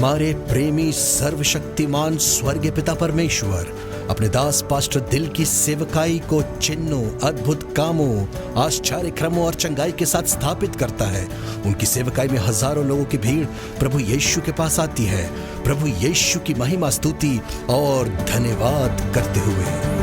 हमारे प्रेमी सर्वशक्तिमान स्वर्गीय पिता परमेश्वर अपने दास पास्टर दिल की सेवकाई को चिन्हों, अद्भुत कामों, आश्चर्य क्रमों और चंगाई के साथ स्थापित करता है। उनकी सेवकाई में हजारों लोगों की भीड़ प्रभु यीशु के पास आती है, प्रभु यीशु की महिमा, स्तुति और धन्यवाद करते हुए।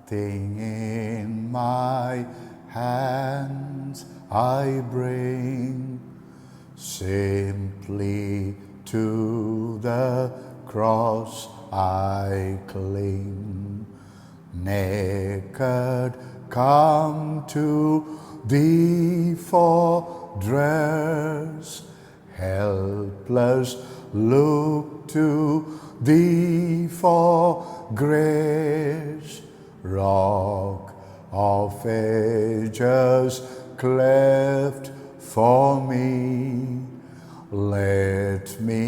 Nothing in my hands I bring, simply to the cross I cling. Naked come to thee for dress, helpless look to thee for grace. Rock of ages cleft for me, let me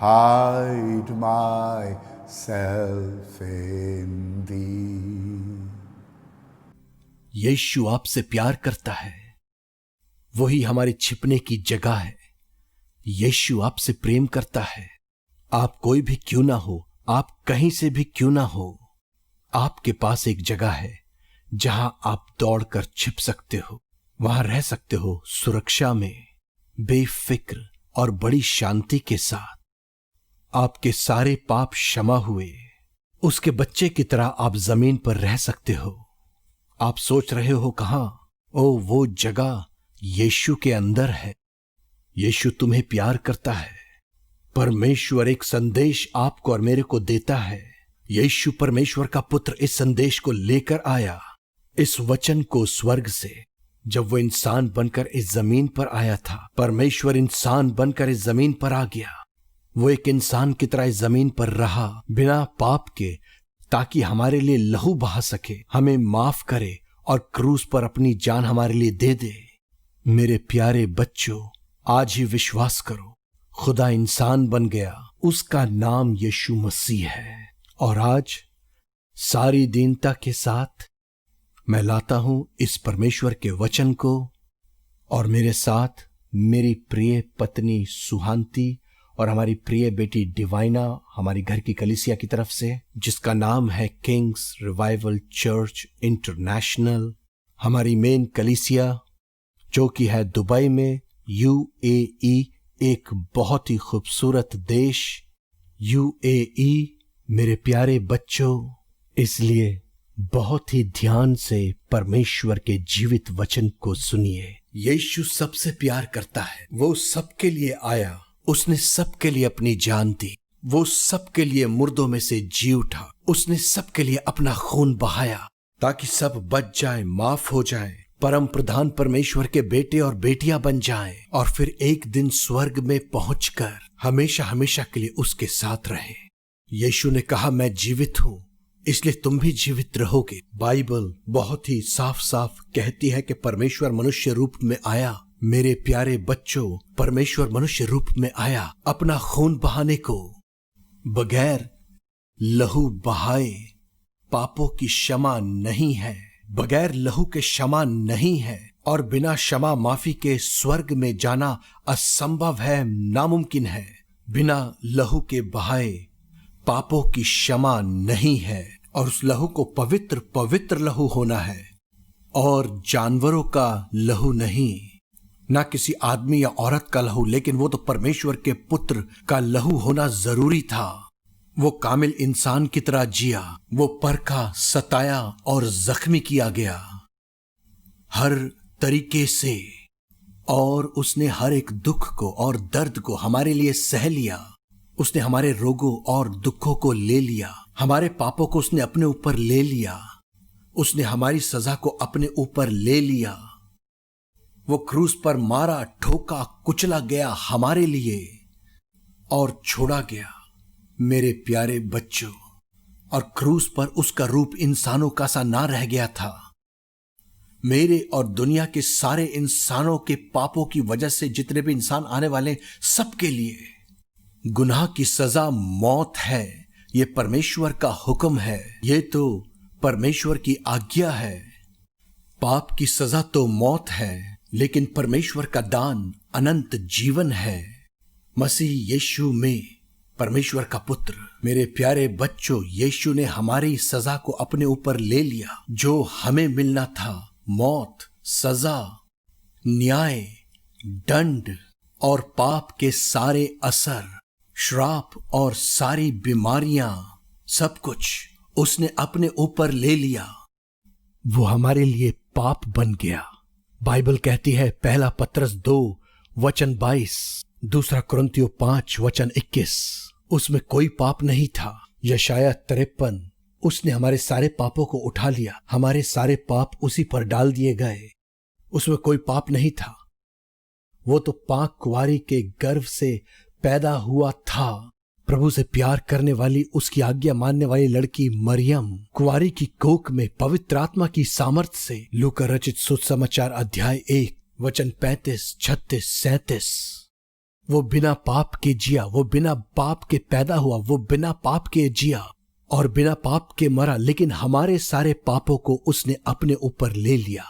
hide myself in thee. यीशु आपसे प्यार करता है, वही हमारे छिपने की जगह है। यीशु आपसे प्रेम करता है। आप कोई भी क्यों ना हो, आप कहीं से भी क्यों ना हो, आपके पास एक जगह है जहां आप दौड़कर छिप सकते हो, वहां रह सकते हो सुरक्षा में, बेफिक्र और बड़ी शांति के साथ। आपके सारे पाप क्षमा हुए, उसके बच्चे की तरह आप जमीन पर रह सकते हो। आप सोच रहे हो कहां? ओ, वो जगह यीशु के अंदर है। यीशु तुम्हें प्यार करता है। परमेश्वर एक संदेश आपको और मेरे को देता है। यीशु परमेश्वर का पुत्र इस संदेश को लेकर आया, इस वचन को स्वर्ग से। जब वो इंसान बनकर इस जमीन पर आया था, परमेश्वर इंसान बनकर इस जमीन पर आ गया। वो एक इंसान की तरह इस जमीन पर रहा, बिना पाप के, ताकि हमारे लिए लहू बहा सके, हमें माफ करे और क्रूस पर अपनी जान हमारे लिए दे दे। मेरे प्यारे बच्चों, आज ही विश्वास करो, खुदा इंसान बन गया, उसका नाम यीशु मसीह है। और आज सारी दीनता के साथ मैं लाता हूं इस परमेश्वर के वचन को, और मेरे साथ मेरी प्रिय पत्नी सुहांती और हमारी प्रिय बेटी डिवाइना, हमारी घर की कलीसिया की तरफ से, जिसका नाम है किंग्स रिवाइवल चर्च इंटरनेशनल। हमारी मेन कलीसिया जो कि है दुबई में, UAE, एक बहुत ही खूबसूरत देश UAE। मेरे प्यारे बच्चों, इसलिए बहुत ही ध्यान से परमेश्वर के जीवित वचन को सुनिए। यीशु सबसे प्यार करता है। वो सबके लिए आया, उसने सबके लिए अपनी जान दी, वो सबके लिए मुर्दों में से जी उठा, उसने सबके लिए अपना खून बहाया ताकि सब बच जाएं, माफ हो जाएं, परम प्रधान परमेश्वर के बेटे और बेटियां बन जाएं और फिर एक दिन स्वर्ग में पहुंचकर हमेशा हमेशा के लिए उसके साथ रहे। यीशु ने कहा, मैं जीवित हूं, इसलिए तुम भी जीवित रहोगे। बाइबल बहुत ही साफ साफ कहती है कि परमेश्वर मनुष्य रूप में आया। मेरे प्यारे बच्चों, परमेश्वर मनुष्य रूप में आया अपना खून बहाने को। बगैर लहू बहाए पापों की क्षमा नहीं है, बगैर लहू के क्षमा नहीं है, और बिना क्षमा माफी के स्वर्ग में जाना असंभव है, नामुमकिन है। बिना लहू के बहाए पापों की क्षमा नहीं है, और उस लहू को पवित्र पवित्र लहू होना है, और जानवरों का लहू नहीं, ना किसी आदमी या औरत का लहू, लेकिन वो तो परमेश्वर के पुत्र का लहू होना जरूरी था। वो कामिल इंसान की तरह जिया, वो परखा, सताया और जख्मी किया गया हर तरीके से, और उसने हर एक दुख को और दर्द को हमारे लिए सह लिया। उसने हमारे रोगों और दुखों को ले लिया, हमारे पापों को उसने अपने ऊपर ले लिया, उसने हमारी सजा को अपने ऊपर ले लिया। वो क्रूस पर मारा, ठोका, कुचला गया हमारे लिए और छोड़ा गया। मेरे प्यारे बच्चों, और क्रूस पर उसका रूप इंसानों का सा ना रह गया था। मेरे और दुनिया के सारे इंसानों के पापों की वजह से जितने भी इंसान आने वाले, सबके लिए गुनाह की सजा मौत है। ये परमेश्वर का हुक्म है, ये तो परमेश्वर की आज्ञा है। पाप की सजा तो मौत है, लेकिन परमेश्वर का दान अनंत जीवन है मसीह यीशु में, परमेश्वर का पुत्र। मेरे प्यारे बच्चों, यीशु ने हमारी सजा को अपने ऊपर ले लिया, जो हमें मिलना था। मौत, सजा, न्याय, दंड और पाप के सारे असर, श्राप और सारी बीमारियां, सब कुछ उसने अपने ऊपर ले लिया। वो हमारे लिए पाप बन गया। बाइबल कहती है, पहला पत्रस 2 वचन 22, दूसरा कुरिन्थियों 5 वचन 21, उसमें कोई पाप नहीं था। यशाया 53, उसने हमारे सारे पापों को उठा लिया, हमारे सारे पाप उसी पर डाल दिए गए। उसमें कोई पाप नहीं था। वो तो पाक कुंवारी के गर्भ से पैदा हुआ था। प्रभु से प्यार करने वाली, उसकी आज्ञा मानने वाली लड़की मरियम कुंवारी की कोख में पवित्र आत्मा की सामर्थ से, लूका रचित सुसमाचार अध्याय 1 वचन 35, 36, 37, वो बिना पाप के जिया, वो बिना पाप के पैदा हुआ, वो बिना पाप के जिया और बिना पाप के मरा, लेकिन हमारे सारे पापों को उसने अपने ऊपर ले लिया,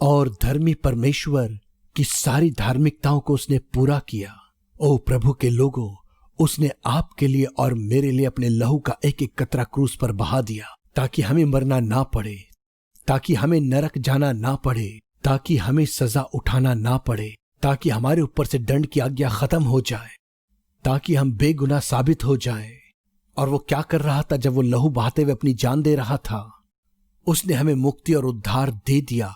और धर्मी परमेश्वर की सारी धार्मिकताओं को उसने पूरा किया। ओ प्रभु के लोगों, उसने आपके लिए और मेरे लिए अपने लहू का एक एक कतरा क्रूस पर बहा दिया, ताकि हमें मरना ना पड़े, ताकि हमें नरक जाना ना पड़े, ताकि हमें सजा उठाना ना पड़े, ताकि हमारे ऊपर से दंड की आज्ञा खत्म हो जाए, ताकि हम बेगुनाह साबित हो जाएं। और वो क्या कर रहा था जब वो लहू बहाते हुए अपनी जान दे रहा था? उसने हमें मुक्ति और उद्धार दे दिया,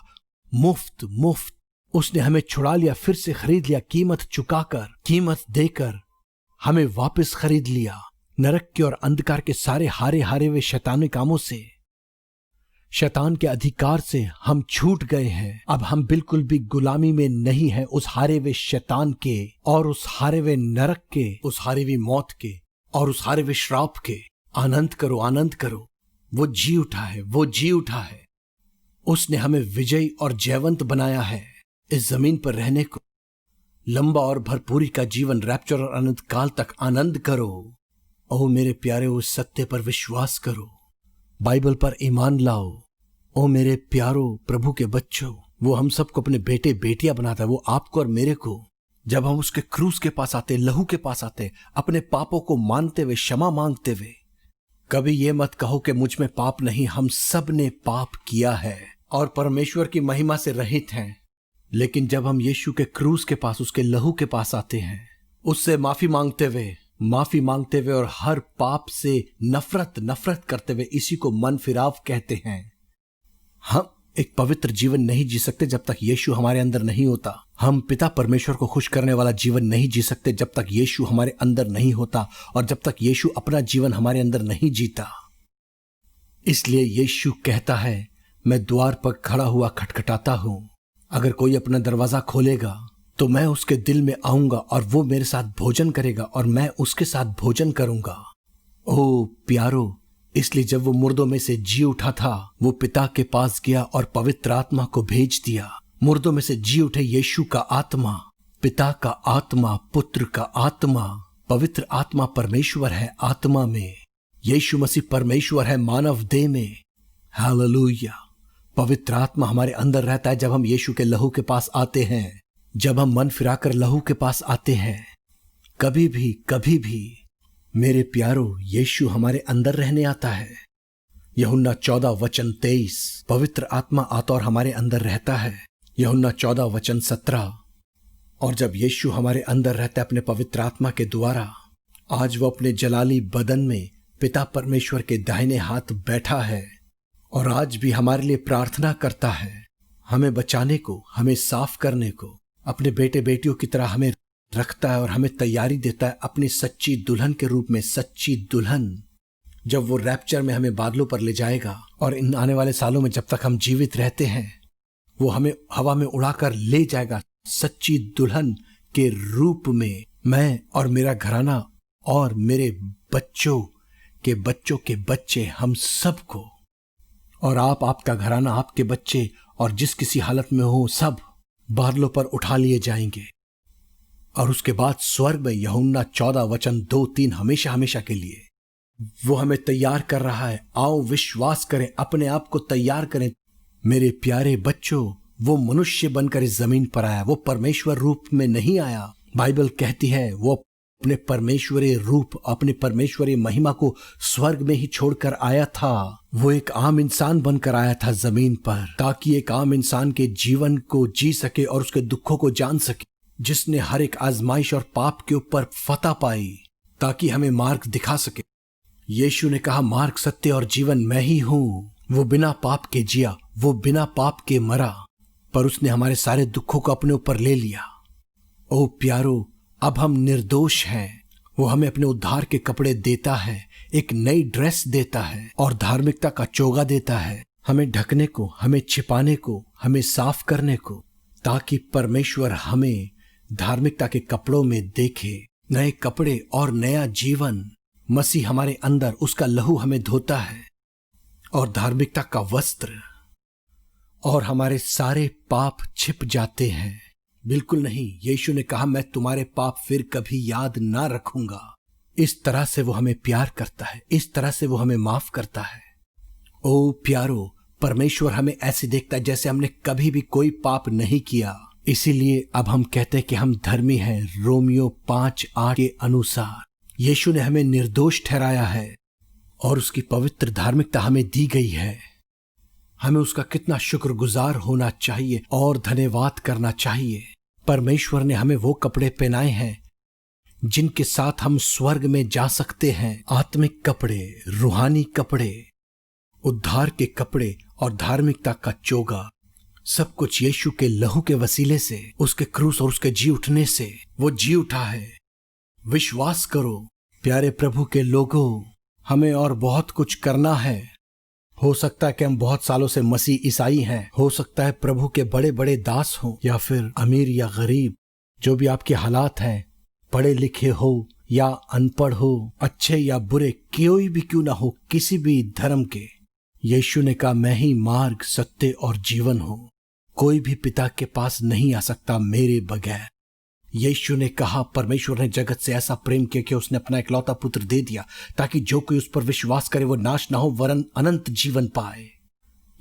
मुफ्त मुफ्त। उसने हमें छुड़ा लिया, फिर से खरीद लिया, कीमत चुकाकर, कीमत देकर हमें वापस खरीद लिया। नरक के और अंधकार के सारे हारे हारे हुए शैतानी कामों से, शैतान के अधिकार से हम छूट गए हैं। अब हम बिल्कुल भी गुलामी में नहीं है उस हारे हुए शैतान के, और उस हारे हुए नरक के, उस हारी हुई मौत के, और उस हारे हुए श्राप के। आनंद करो, आनंद करो। वो जी उठा है, वो जी उठा है। उसने हमें विजयी और जयवंत बनाया है इस जमीन पर रहने को। लंबा और भरपूरी का जीवन, रैप्चर और अनंत काल तक आनंद करो। ओ मेरे प्यारे, उस सत्य पर विश्वास करो, बाइबल पर ईमान लाओ। ओ मेरे प्यारो प्रभु के बच्चों, वो हम सबको अपने बेटे बेटियां बनाता है, वो आपको और मेरे को। जब हम उसके क्रूस के पास आते, लहू के पास आते, अपने पापों को मानते हुए, क्षमा मांगते हुए, कभी ये मत कहो कि मुझ में पाप नहीं। हम सब ने पाप किया है और परमेश्वर की महिमा से रहित हैं। लेकिन जब हम यीशु के क्रूस के पास, उसके लहू के पास आते हैं, उससे माफी मांगते हुए और हर पाप से नफरत करते हुए, इसी को मन फिराव कहते हैं। हम एक पवित्र जीवन नहीं जी सकते जब तक यीशु हमारे अंदर नहीं होता। हम पिता परमेश्वर को खुश करने वाला जीवन नहीं जी सकते जब तक यीशु हमारे अंदर नहीं होता और जब तक यीशु अपना जीवन हमारे अंदर नहीं जीता। इसलिए यीशु कहता है, मैं द्वार पर खड़ा हुआ खटखटाता हूं, अगर कोई अपना दरवाजा खोलेगा तो मैं उसके दिल में आऊंगा और वो मेरे साथ भोजन करेगा और मैं उसके साथ भोजन करूंगा। ओ प्यारो, इसलिए जब वो मुर्दों में से जी उठा था, वो पिता के पास गया और पवित्र आत्मा को भेज दिया। मुर्दों में से जी उठे यीशु का आत्मा, पिता का आत्मा, पुत्र का आत्मा, पवित्र आत्मा परमेश्वर है आत्मा में, यीशु मसीह परमेश्वर है मानव देह में। हालेलुया। पवित्र आत्मा हमारे अंदर रहता है जब हम यीशु के लहू के पास आते हैं, जब हम मन फिराकर लहू के पास आते हैं। कभी भी मेरे प्यारो, यीशु हमारे अंदर रहने आता है। यूहन्ना 14:23, पवित्र आत्मा आता और हमारे अंदर रहता है। यूहन्ना 14:17। और जब यीशु हमारे अंदर रहता है अपने पवित्र आत्मा के द्वारा, आज वो अपने जलाली बदन में पिता परमेश्वर के दाहिने हाथ बैठा है और आज भी हमारे लिए प्रार्थना करता है, हमें बचाने को, हमें साफ करने को, अपने बेटे बेटियों की तरह हमें रखता है और हमें तैयारी देता है अपनी सच्ची दुल्हन के रूप में। सच्ची दुल्हन, जब वो रैप्चर में हमें बादलों पर ले जाएगा और इन आने वाले सालों में जब तक हम जीवित रहते हैं, वो हमें हवा में उड़ाकर ले जाएगा सच्ची दुल्हन के रूप में। मैं और मेरा घराना और मेरे बच्चों के बच्चे, हम सबको, और आपका घराना, आपके बच्चे और जिस किसी हालत में हो, सब बादलों पर उठा लिए जाएंगे। और उसके बाद स्वर्ग में, यूहन्ना 14:2-3, हमेशा के लिए वो हमें तैयार कर रहा है। आओ विश्वास करें, अपने आप को तैयार करें। मेरे प्यारे बच्चों, वो मनुष्य बनकर इस जमीन पर आया, वो परमेश्वर रूप में नहीं आया। बाइबल कहती है वो अपने परमेश्वरीय रूप, अपने परमेश्वरीय महिमा को स्वर्ग में ही छोड़कर आया था। वो एक आम इंसान बनकर आया था जमीन पर, ताकि एक आम इंसान के जीवन को जी सके और उसके दुखों को जान सके, जिसने हर एक आजमाइश और पाप के ऊपर फतह पाई, ताकि हमें मार्ग दिखा सके। यीशु ने कहा, मार्ग, सत्य और जीवन मैं ही हूं। वो बिना पाप के जिया, वो बिना पाप के मरा, पर उसने हमारे सारे दुखों को अपने ऊपर ले लिया। ओ प्यारो, अब हम निर्दोष हैं। वो हमें अपने उद्धार के कपड़े देता है, एक नई ड्रेस देता है और धार्मिकता का चोगा देता है, हमें ढकने को, हमें छिपाने को, हमें साफ करने को, ताकि परमेश्वर हमें धार्मिकता के कपड़ों में देखे। नए कपड़े और नया जीवन, मसीह हमारे अंदर, उसका लहू हमें धोता है और धार्मिकता का वस्त्र, और हमारे सारे पाप छिप जाते हैं। बिल्कुल नहीं, यीशु ने कहा, मैं तुम्हारे पाप फिर कभी याद ना रखूंगा। इस तरह से वो हमें प्यार करता है, इस तरह से वो हमें माफ करता है। ओ प्यारो, परमेश्वर हमें ऐसे देखता है जैसे हमने कभी भी कोई पाप नहीं किया। इसीलिए अब हम कहते हैं कि हम धर्मी हैं। रोमियो 5:8 के अनुसार यीशु ने हमें निर्दोष ठहराया है और उसकी पवित्र धार्मिकता हमें दी गई है। हमें उसका कितना शुक्रगुजार होना चाहिए और धन्यवाद करना चाहिए। परमेश्वर ने हमें वो कपड़े पहनाए हैं जिनके साथ हम स्वर्ग में जा सकते हैं। आत्मिक कपड़े, रूहानी कपड़े, उद्धार के कपड़े और धार्मिकता का चोगा, सब कुछ यीशु के लहू के वसीले से, उसके क्रूस और उसके जी उठने से वो जी उठा है। विश्वास करो प्यारे प्रभु के लोगों, हमें और बहुत कुछ करना है। हो सकता है कि हम बहुत सालों से मसीह ईसाई हैं, हो सकता है प्रभु के बड़े बड़े दास हों, या फिर अमीर या गरीब, जो भी आपके हालात हैं, पढ़े लिखे हो या अनपढ़ हो, अच्छे या बुरे, कोई भी क्यों ना हो, किसी भी धर्म के, यीशु ने कहा, मैं ही मार्ग, सत्य और जीवन हूं। कोई भी पिता के पास नहीं आ सकता मेरे बगैर। यीशु ने कहा, परमेश्वर ने जगत से ऐसा प्रेम किया कि उसने अपना इकलौता पुत्र दे दिया, ताकि जो कोई उस पर विश्वास करे वो नाश ना हो वरन अनंत जीवन पाए।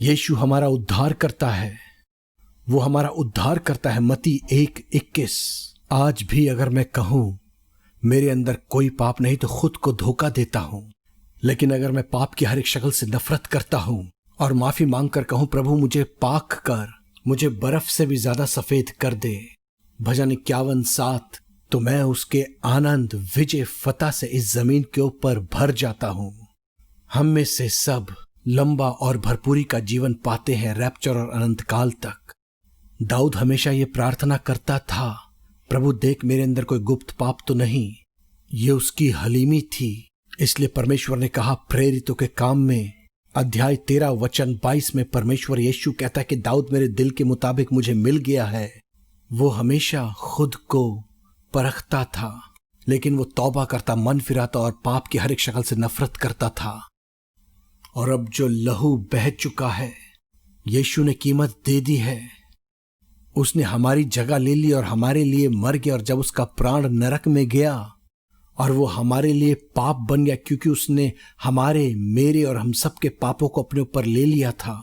यीशु हमारा उद्धार करता है, वो हमारा उद्धार करता है। मत्ती 1:21। आज भी अगर मैं कहूं मेरे अंदर कोई पाप नहीं तो खुद को धोखा देता हूं, लेकिन अगर मैं पाप की हर एक शक्ल से नफरत करता हूं और माफी मांग कर कहूं, प्रभु मुझे पाक कर, मुझे बर्फ से भी ज्यादा सफेद कर दे। भजन 51:7। तो मैं उसके आनंद, विजय, फतह से इस जमीन के ऊपर भर जाता हूं। हम में से सब लंबा और भरपूरी का जीवन पाते हैं, रैप्चर और अनंत काल तक। दाऊद हमेशा ये प्रार्थना करता था, प्रभु देख मेरे अंदर कोई गुप्त पाप तो नहीं। ये उसकी हलीमी थी। इसलिए परमेश्वर ने कहा प्रेरितों के काम में अध्याय 13 वचन 22 में परमेश्वर यीशु कहता है कि दाऊद मेरे दिल के मुताबिक मुझे मिल गया है। वो हमेशा खुद को परखता था, लेकिन वो तौबा करता, मन फिराता और पाप की हर एक शक्ल से नफरत करता था। और अब जो लहू बह चुका है, यीशु ने कीमत दे दी है। उसने हमारी जगह ले ली और हमारे लिए मर गया। और जब उसका प्राण नरक में गया और वो हमारे लिए पाप बन गया, क्योंकि उसने हमारे, मेरे और हम सब के पापों को अपने ऊपर ले लिया था।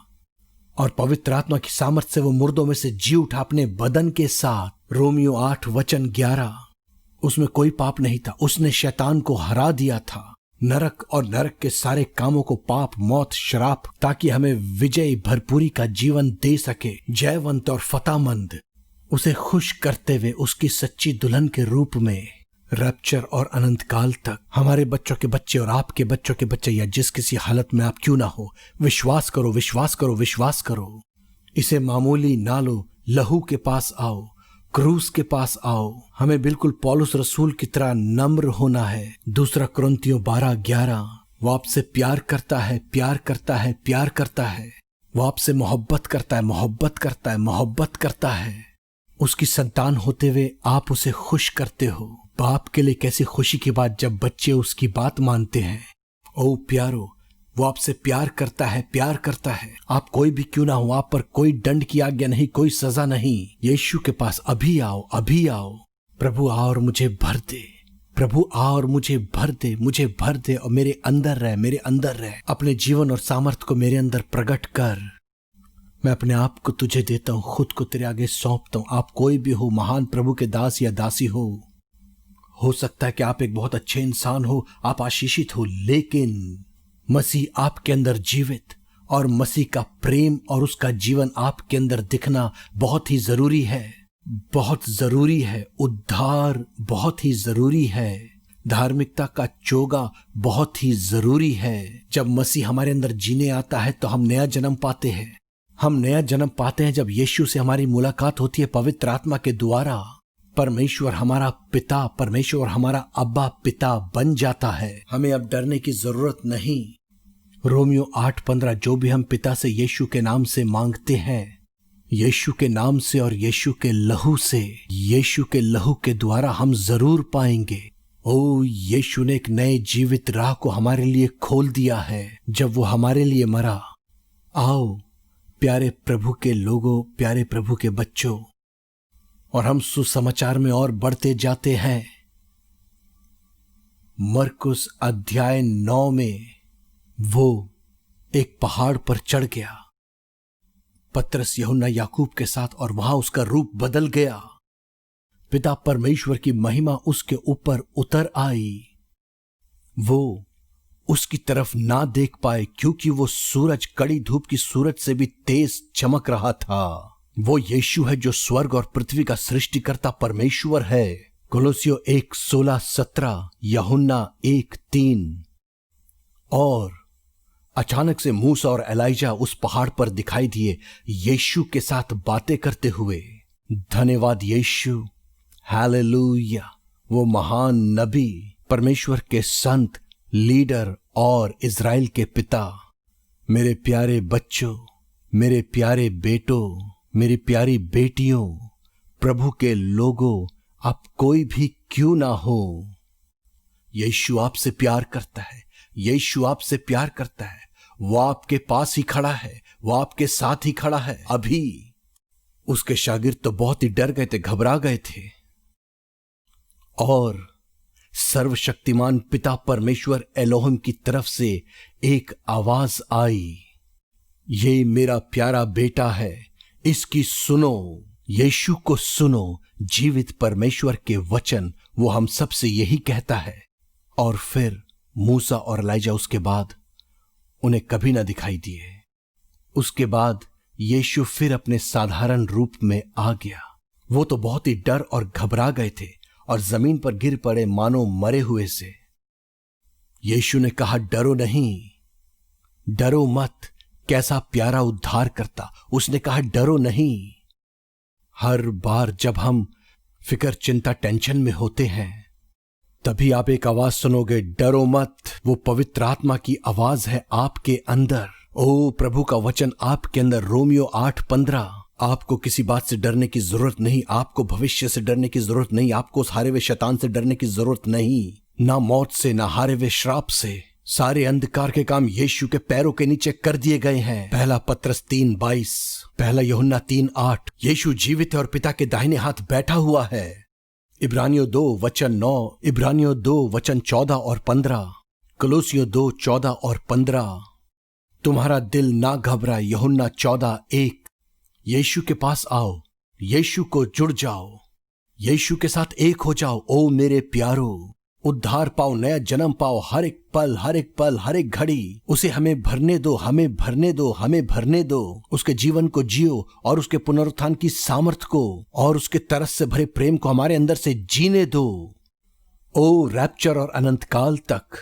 और पवित्र आत्मा की सामर्थ से वो मुर्दों में से जी उठा अपने बदन के साथ। रोमियो 8 वचन 11। उसमें कोई पाप नहीं था। उसने शैतान को हरा दिया था, नरक और नरक के सारे कामों को, पाप, मौत, श्राप, ताकि हमें विजय, भरपूरी का जीवन दे सके, जयवंत और फतेहमंद, उसे खुश करते हुए उसकी सच्ची दुल्हन के रूप में रैप्चर और अनंत काल तक। हमारे बच्चों के बच्चे और आपके बच्चों के बच्चे, या जिस किसी हालत में आप क्यों ना हो, विश्वास करो, विश्वास करो, विश्वास करो। इसे मामूली ना लो। लहू के पास आओ, क्रूस के पास आओ। हमें बिल्कुल पौलुस रसूल की तरह नम्र होना है। 2 कुरिन्थियों 12:11। वो आपसे प्यार करता है, प्यार करता है, प्यार करता है। वो आपसे मोहब्बत करता है, मोहब्बत करता है, मोहब्बत करता है। उसकी संतान होते हुए आप उसे खुश करते हो। बाप के लिए कैसी खुशी की बात जब बच्चे उसकी बात मानते हैं। ओ प्यारो, वो आपसे प्यार करता है, प्यार करता है। आप कोई भी क्यों ना हो, आप पर कोई दंड की आज्ञा नहीं, कोई सजा नहीं। यीशु के पास अभी आओ, अभी आओ। प्रभु आ और मुझे भर दे, प्रभु आ और मुझे भर दे, मुझे भर दे और मेरे अंदर रह, मेरे अंदर रह। अपने जीवन और सामर्थ्य को मेरे अंदर प्रकट कर। मैं अपने आप को तुझे देता हूं, खुद को तेरे आगे सौंपता हूं। आप कोई भी हो, महान प्रभु के दास या दासी हो सकता है कि आप एक बहुत अच्छे इंसान हो, आप आशीषित हो, लेकिन मसीह आपके अंदर जीवित और मसीह का प्रेम और उसका जीवन आपके अंदर दिखना बहुत ही जरूरी है, बहुत जरूरी है। उद्धार बहुत ही जरूरी है। धार्मिकता का चोगा बहुत ही जरूरी है। जब मसीह हमारे अंदर जीने आता है तो हम नया जन्म पाते हैं। हम नया जन्म पाते हैं जब यीशु से हमारी मुलाकात होती है पवित्र आत्मा के द्वारा। परमेश्वर हमारा पिता, परमेश्वर हमारा अब्बा पिता बन जाता है। हमें अब डरने की जरूरत नहीं। रोमियो 8:15। जो भी हम पिता से यीशु के नाम से मांगते हैं, यीशु के नाम से और यीशु के लहू से, यीशु के लहू के द्वारा हम जरूर पाएंगे। ओ, यीशु ने एक नए जीवित राह को हमारे लिए खोल दिया है जब वो हमारे लिए मरा। आओ प्यारे प्रभु के लोगों, प्यारे प्रभु के बच्चों, और हम सुसमाचार में और बढ़ते जाते हैं। मरकुस अध्याय 9 में वो एक पहाड़ पर चढ़ गया, पतरस, यूहन्ना, याकूब के साथ, और वहां उसका रूप बदल गया। पिता परमेश्वर की महिमा उसके ऊपर उतर आई। वो उसकी तरफ ना देख पाए क्योंकि वो सूरज कड़ी धूप की सूरज से भी तेज चमक रहा था। वो यीशु है जो स्वर्ग और पृथ्वी का सृष्टिकर्ता परमेश्वर है। कोलोसियों 1:16-17, यूहन्ना 1:3। और अचानक से मूसा और एलाइजा उस पहाड़ पर दिखाई दिए, यीशु के साथ बातें करते हुए। धन्यवाद यीशु, हालेलुया। वो महान नबी, परमेश्वर के संत, लीडर और इज़राइल के पिता। मेरे प्यारे बच्चों, मेरे प्यारे बेटों, मेरी प्यारी बेटियों, प्रभु के लोगों, आप कोई भी क्यों ना हो, यीशु आपसे प्यार करता है। यीशु आपसे प्यार करता है। वो आपके पास ही खड़ा है, वो आपके साथ ही खड़ा है। अभी उसके शागिर्द तो बहुत ही डर गए थे, घबरा गए थे, और सर्वशक्तिमान पिता परमेश्वर एलोहिम की तरफ से एक आवाज आई, ये मेरा प्यारा बेटा है, इसकी सुनो। यीशु को सुनो। जीवित परमेश्वर के वचन वो हम सब से यही कहता है। और फिर मूसा और एलाइजा उसके बाद उन्हें कभी ना दिखाई दिए। उसके बाद यीशु फिर अपने साधारण रूप में आ गया। वो तो बहुत ही डर और घबरा गए थे और जमीन पर गिर पड़े मानो मरे हुए से। यीशु ने कहा, डरो नहीं, डरो मत। कैसा प्यारा उद्धार करता। उसने कहा, डरो नहीं। हर बार जब हम फिक्र, चिंता, टेंशन में होते हैं, तभी आप एक आवाज सुनोगे, डरो मत। वो पवित्र आत्मा की आवाज है आपके अंदर। ओ प्रभु का वचन आपके अंदर। रोमियो 8:15। आपको किसी बात से डरने की जरूरत नहीं। आपको भविष्य से डरने की जरूरत नहीं। आपको उस हारे हुए शैतान से डरने की जरूरत नहीं। ना मौत से, ना हारे हुए श्राप से। सारे अंधकार के काम यीशु के पैरों के नीचे कर दिए गए हैं। पहला पत्रस 3:22, पहला यूहन्ना 3:8। यीशु जीवित है और पिता के दाहिने हाथ बैठा हुआ है। इब्रानियों 2:9, इब्रानियों 2:14 और 15, कलोसियों 2:14 और 15। तुम्हारा दिल ना घबराए, यूहन्ना 14:1। यीशु के पास आओ, यीशु को जुड़ जाओ, यीशु के साथ एक हो जाओ। ओ मेरे प्यारो, उद्धार पाओ, नया जन्म पाओ। हर एक पल, हर एक पल, हर एक घड़ी उसे हमें भरने दो, हमें भरने दो, हमें भरने दो। उसके जीवन को जियो और उसके पुनरुत्थान की सामर्थ को और उसके तरस से भरे प्रेम को हमारे अंदर से जीने दो। ओ रैप्चर और अनंत काल तक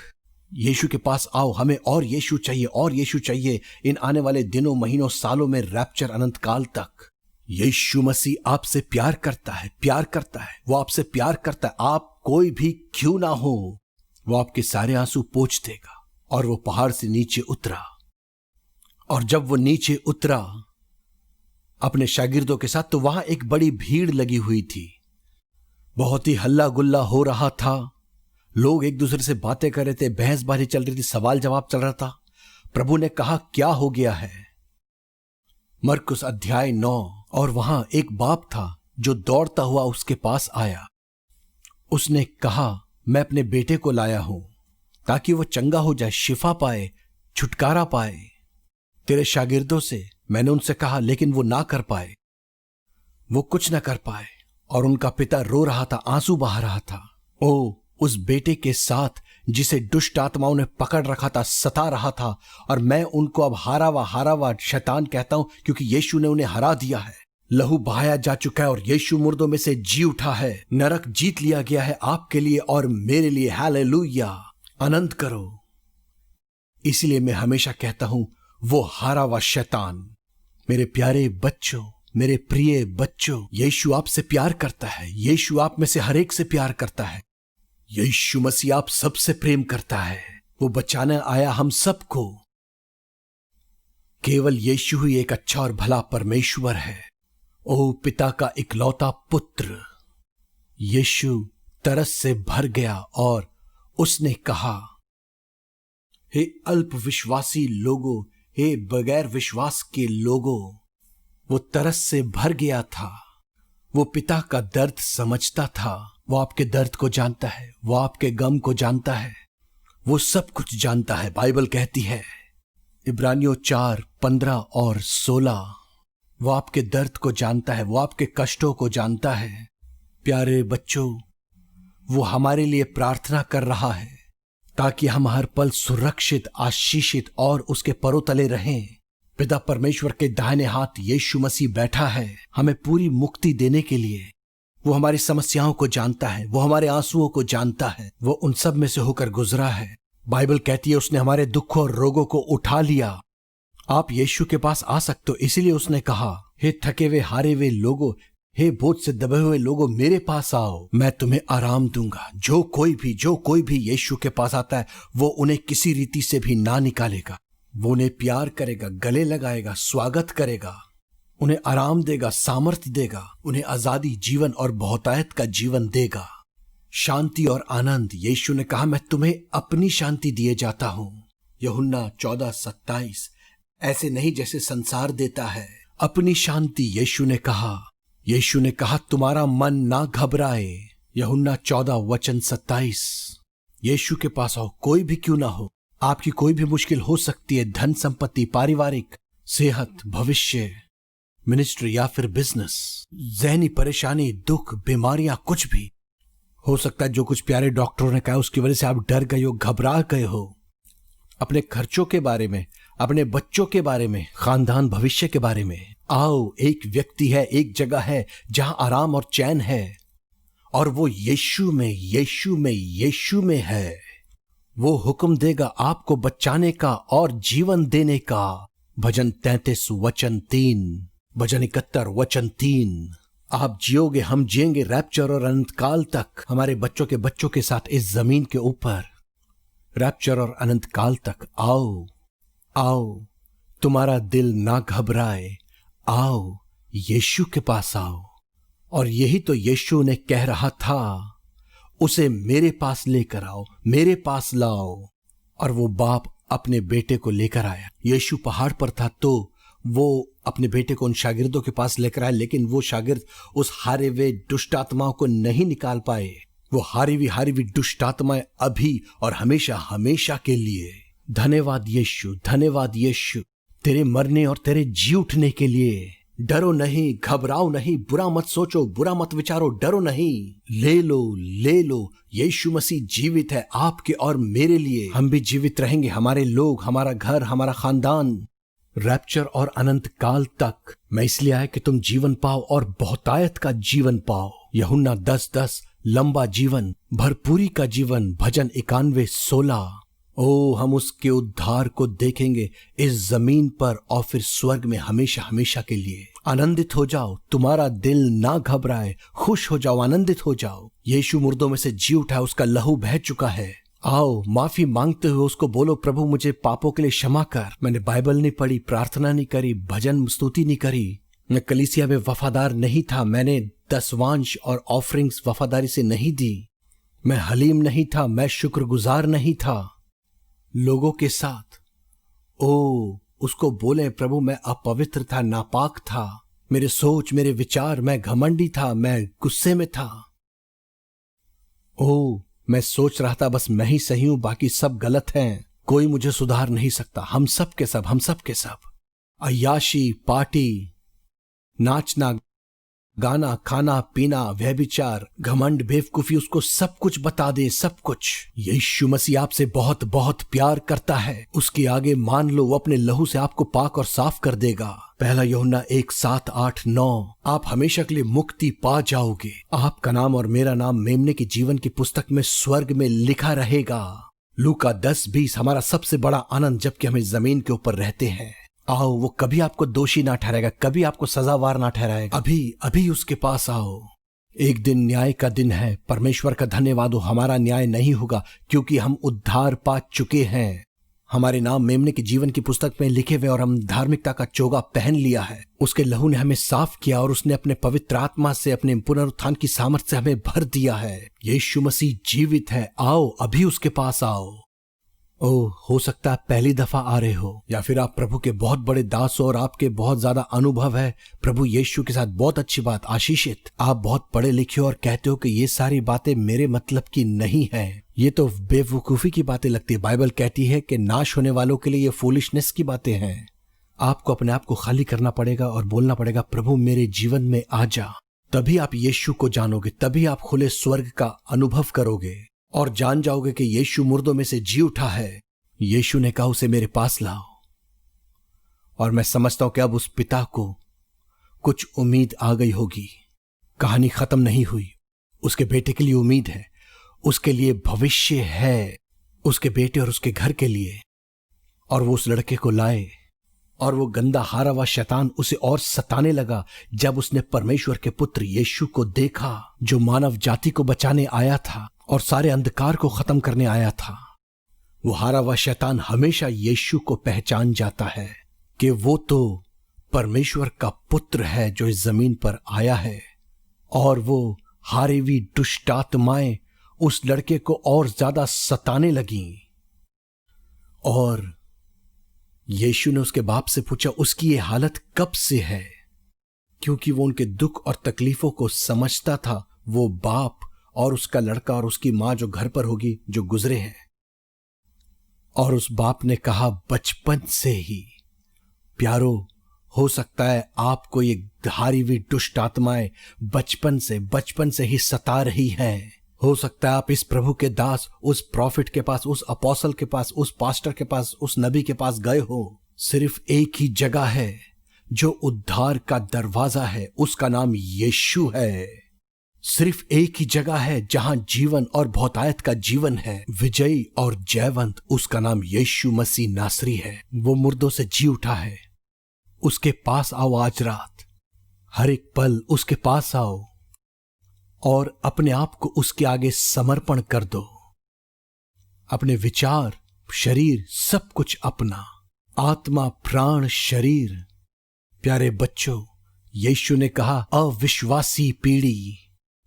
यीशु के पास आओ। हमें और यीशु चाहिए, और यीशु चाहिए। इन आने वाले दिनों, महीनों, सालों में रैप्चर अनंत काल तक। यीशु मसीह आपसे प्यार करता है, प्यार करता है। वो आपसे प्यार करता है। आप कोई भी क्यों ना हो, वो आपके सारे आंसू पोंछ देगा। और वो पहाड़ से नीचे उतरा, और जब वो नीचे उतरा अपने शागिर्दों के साथ, तो वहां एक बड़ी भीड़ लगी हुई थी। बहुत ही हल्ला गुल्ला हो रहा था। लोग एक दूसरे से बातें कर रहे थे, बहसबाजी चल रही थी, सवाल जवाब चल रहा था। प्रभु ने कहा, क्या हो गया है? मरकुस अध्याय 9। और वहां एक बाप था जो दौड़ता हुआ उसके पास आया। उसने कहा, मैं अपने बेटे को लाया हूं ताकि वो चंगा हो जाए, शिफा पाए, छुटकारा पाए। तेरे शागिर्दों से मैंने उनसे कहा, लेकिन वो ना कर पाए, वो कुछ ना कर पाए। और उनका पिता रो रहा था, आंसू बहा रहा था। ओ उस बेटे के साथ जिसे दुष्ट आत्माओं ने पकड़ रखा था, सता रहा था। और मैं उनको अब हारा हुआ शैतान कहता हूं, क्योंकि यीशु ने उन्हें हरा दिया है। लहू बहाया जा चुका है और यीशु मुर्दों में से जी उठा है। नरक जीत लिया गया है आपके लिए और मेरे लिए। हालेलुया, आनंद करो। इसलिए मैं हमेशा कहता हूं, वो हारा हुआ शैतान। मेरे प्यारे बच्चों, मेरे प्रिय बच्चों, यीशु आपसे प्यार करता है। यीशु आप में से हर एक से प्यार करता है। यीशु मसीह आप सबसे प्रेम करता है। वो बचाने आया हम सबको। केवल यीशु ही एक अच्छा और भला परमेश्वर है। ओ पिता का इकलौता पुत्र। यीशु तरस से भर गया और उसने कहा, हे अल्प विश्वासी लोगों, हे बगैर विश्वास के लोगों। वो तरस से भर गया था। वो पिता का दर्द समझता था। वो आपके दर्द को जानता है, वो आपके गम को जानता है, वो सब कुछ जानता है। बाइबल कहती है, इब्रानियों 4:15 और 16, वो आपके दर्द को जानता है, वो आपके कष्टों को जानता है। प्यारे बच्चों, वो हमारे लिए प्रार्थना कर रहा है ताकि हम हर पल सुरक्षित, आशीषित और उसके परोतले रहें। पिता परमेश्वर के दाहिने हाथ यीशु मसीह बैठा है हमें पूरी मुक्ति देने के लिए। वो हमारी समस्याओं को जानता है, वो हमारे आंसुओं को जानता है, वो उन सब में से होकर गुजरा है। बाइबल कहती है उसने हमारे दुखों और रोगों को उठा लिया। आप यीशु के पास आ सकते हो। इसीलिए उसने कहा, हे थके हुए हारे हुए लोगों, हे बोझ से दबे हुए लोगों, मेरे पास आओ, मैं तुम्हें आराम दूंगा। जो कोई भी यीशु के पास आता है, वो उन्हें किसी रीति से भी ना निकालेगा। वो उन्हें प्यार करेगा, गले लगाएगा, स्वागत करेगा, उन्हें आराम देगा, सामर्थ देगा, उन्हें आजादी, जीवन और बहुतायत का जीवन देगा, शांति और आनंद। यीशु ने कहा, मैं तुम्हें अपनी शांति दिए जाता हूं। यूहन्ना 14:27। ऐसे नहीं जैसे संसार देता है, अपनी शांति। यीशु ने कहा तुम्हारा मन ना घबराए। यूहन्ना 14:27। यीशु के पास आओ, कोई भी क्यों ना हो। आपकी कोई भी मुश्किल हो सकती है, धन संपत्ति, पारिवारिक, सेहत, भविष्य, मिनिस्ट्री या फिर बिजनेस, ज़हनी परेशानी, दुख, बीमारियां, कुछ भी हो सकता है। जो कुछ प्यारे डॉक्टरों ने कहा उसकी वजह से आप डर गए हो, घबरा गए हो। अपने खर्चों के बारे में, अपने बच्चों के बारे में, खानदान भविष्य के बारे में। आओ, एक व्यक्ति है, एक जगह है जहां आराम और चैन है, और वो यीशु में, यीशु में, यीशु में है। वो हुक्म देगा आपको बचाने का और जीवन देने का। भजन 33 वचन 3, भजन 71 वचन 3। आप जियोगे, हम जिएंगे रैप्चर और अनंत काल तक, हमारे बच्चों के बच्चों के साथ इस जमीन के ऊपर, रैप्चर और अनंत काल तक। आओ आओ, तुम्हारा दिल ना घबराए, आओ यीशु के पास आओ। और यही तो यीशु ने कह रहा था, उसे मेरे पास लेकर आओ, मेरे पास लाओ। और वो बाप अपने बेटे को लेकर आया। यीशु पहाड़ पर था तो वो अपने बेटे को उन शागिर्दों के पास लेकर आया, लेकिन वो शागिर्द उस हारे हुए दुष्ट आत्माओं को नहीं निकाल पाए। वो हारी हुई दुष्ट आत्माएं अभी और हमेशा हमेशा के लिए। धन्यवाद यीशु, धन्यवाद यीशु, तेरे मरने और तेरे जी उठने के लिए। डरो नहीं, घबराओ नहीं, बुरा मत सोचो, बुरा मत विचारो, डरो नहीं। ले लो, ले लो, यीशु मसीह जीवित है आपके और मेरे लिए। हम भी जीवित रहेंगे, हमारे लोग, हमारा घर, हमारा खानदान, रैप्चर और अनंत काल तक। मैं इसलिए आया कि तुम जीवन पाओ और बहुतायत का जीवन पाओ। यूहन्ना 10:10, लंबा जीवन, भरपूरी का जीवन। भजन 91:16। ओ, हम उसके उद्धार को देखेंगे इस जमीन पर और फिर स्वर्ग में हमेशा हमेशा के लिए। आनंदित हो जाओ, तुम्हारा दिल ना घबराए, खुश हो जाओ, आनंदित हो जाओ। यीशु मुर्दों में से जी उठा है, उसका लहू बह चुका है। आओ, माफी मांगते हुए उसको बोलो, प्रभु मुझे पापों के लिए क्षमा कर। मैंने बाइबल नहीं पढ़ी, प्रार्थना नहीं करी, भजन स्तुति नहीं करी, मैं कलीसिया में वफादार नहीं था, मैंने दसवांश और ऑफरिंग्स वफादारी से नहीं दी, मैं हलीम नहीं था, मैं शुक्रगुजार नहीं था लोगों के साथ। ओ, उसको बोले, प्रभु मैं अपवित्र था, नापाक था, मेरे सोच, मेरे विचार, मैं घमंडी था, मैं गुस्से में था। ओ, मैं सोच रहा था बस मैं ही सही हूं, बाकी सब गलत हैं, कोई मुझे सुधार नहीं सकता। हम सब के सब अय्याशी, पार्टी, नाचना, गाना, खाना पीना, व्यभिचार, घमंड, बेवकूफी, उसको सब कुछ बता दे, सब कुछ। यीशु मसीह आपसे बहुत बहुत प्यार करता है, उसके आगे मान लो, वो अपने लहू से आपको पाक और साफ कर देगा। पहला यूहन्ना 1:7-8-9। आप हमेशा के लिए मुक्ति पा जाओगे। आपका नाम और मेरा नाम मेमने की जीवन की पुस्तक में स्वर्ग में लिखा रहेगा। लूका 10:20। हमारा सबसे बड़ा आनंद जबकि हम इस जमीन के ऊपर रहते हैं। आओ, वो कभी आपको दोषी ना ठहराएगा, कभी आपको सजावार ना ठहराएगा। अभी उसके पास आओ। एक दिन न्याय का दिन है। परमेश्वर का धन्यवाद हो, हमारा न्याय नहीं होगा क्योंकि हम उद्धार पा चुके हैं। हमारे नाम मेमने के जीवन की पुस्तक में लिखे हुए और हम धार्मिकता का चोगा पहन लिया है। उसके लहू ने हमें साफ किया और उसने अपने पवित्र आत्मा से, अपने पुनरुत्थान की सामर्थ्य से हमें भर दिया है। यीशु मसीह जीवित है। आओ, अभी उसके पास आओ। ओह, हो सकता है पहली दफा आ रहे हो, या फिर आप प्रभु के बहुत बड़े दास हो और आपके बहुत ज्यादा अनुभव है प्रभु यीशु के साथ। बहुत अच्छी बात, आशीषित। आप बहुत पढ़े लिखे हो और कहते हो कि ये सारी बातें मेरे मतलब की नहीं है, ये तो बेवकूफी की बातें लगती है। बाइबल कहती है कि नाश होने वालों के लिए ये फूलिशनेस की बातें हैं। आपको अपने आप को खाली करना पड़ेगा और बोलना पड़ेगा, प्रभु मेरे जीवन में आ जा। तभी आप यीशु को जानोगे, तभी आप खुले स्वर्ग का अनुभव करोगे और जान जाओगे कि यीशु मुर्दों में से जी उठा है। यीशु ने कहा, उसे मेरे पास लाओ। और मैं समझता हूं कि अब उस पिता को कुछ उम्मीद आ गई होगी। कहानी खत्म नहीं हुई। उसके बेटे के लिए उम्मीद है, उसके लिए भविष्य है, उसके बेटे और उसके घर के लिए। और वो उस लड़के को लाए और वो गंदा हारा हुआ शैतान उसे और सताने लगा जब उसने परमेश्वर के पुत्र यीशु को देखा, जो मानव जाति को बचाने आया था और सारे अंधकार को खत्म करने आया था। वो हारा हुआ शैतान हमेशा यीशु को पहचान जाता है कि वो तो परमेश्वर का पुत्र है जो इस जमीन पर आया है। और वो हारी हुई दुष्ट आत्माएं उस लड़के को और ज्यादा सताने लगी। और यीशु ने उसके बाप से पूछा, उसकी ये हालत कब से है? क्योंकि वो उनके दुख और तकलीफों को समझता था। वो बाप और उसका लड़का और उसकी मां जो घर पर होगी, जो गुजरे हैं। और उस बाप ने कहा, बचपन से ही प्यारो, हो सकता है आपको ये हारी हुई दुष्ट आत्माएं बचपन से ही सता रही हैं। हो सकता है आप इस प्रभु के दास, उस प्रॉफिट के पास, उस अपोस्टल के पास, उस पास्टर के पास, उस नबी के पास गए हो सिर्फ एक ही जगह है जो उद्धार का दरवाजा है, उसका नाम यीशु है। सिर्फ एक ही जगह है जहां जीवन और बहुतायत का जीवन है, विजयी और जयवंत, उसका नाम यीशु मसीह नासरी है। वो मुर्दों से जी उठा है। उसके पास आओ आज रात, हर एक पल उसके पास आओ और अपने आप को उसके आगे समर्पण कर दो। अपने विचार, शरीर, सब कुछ अपना, आत्मा, प्राण, शरीर। प्यारे बच्चों, यीशु ने कहा अविश्वासी पीढ़ी,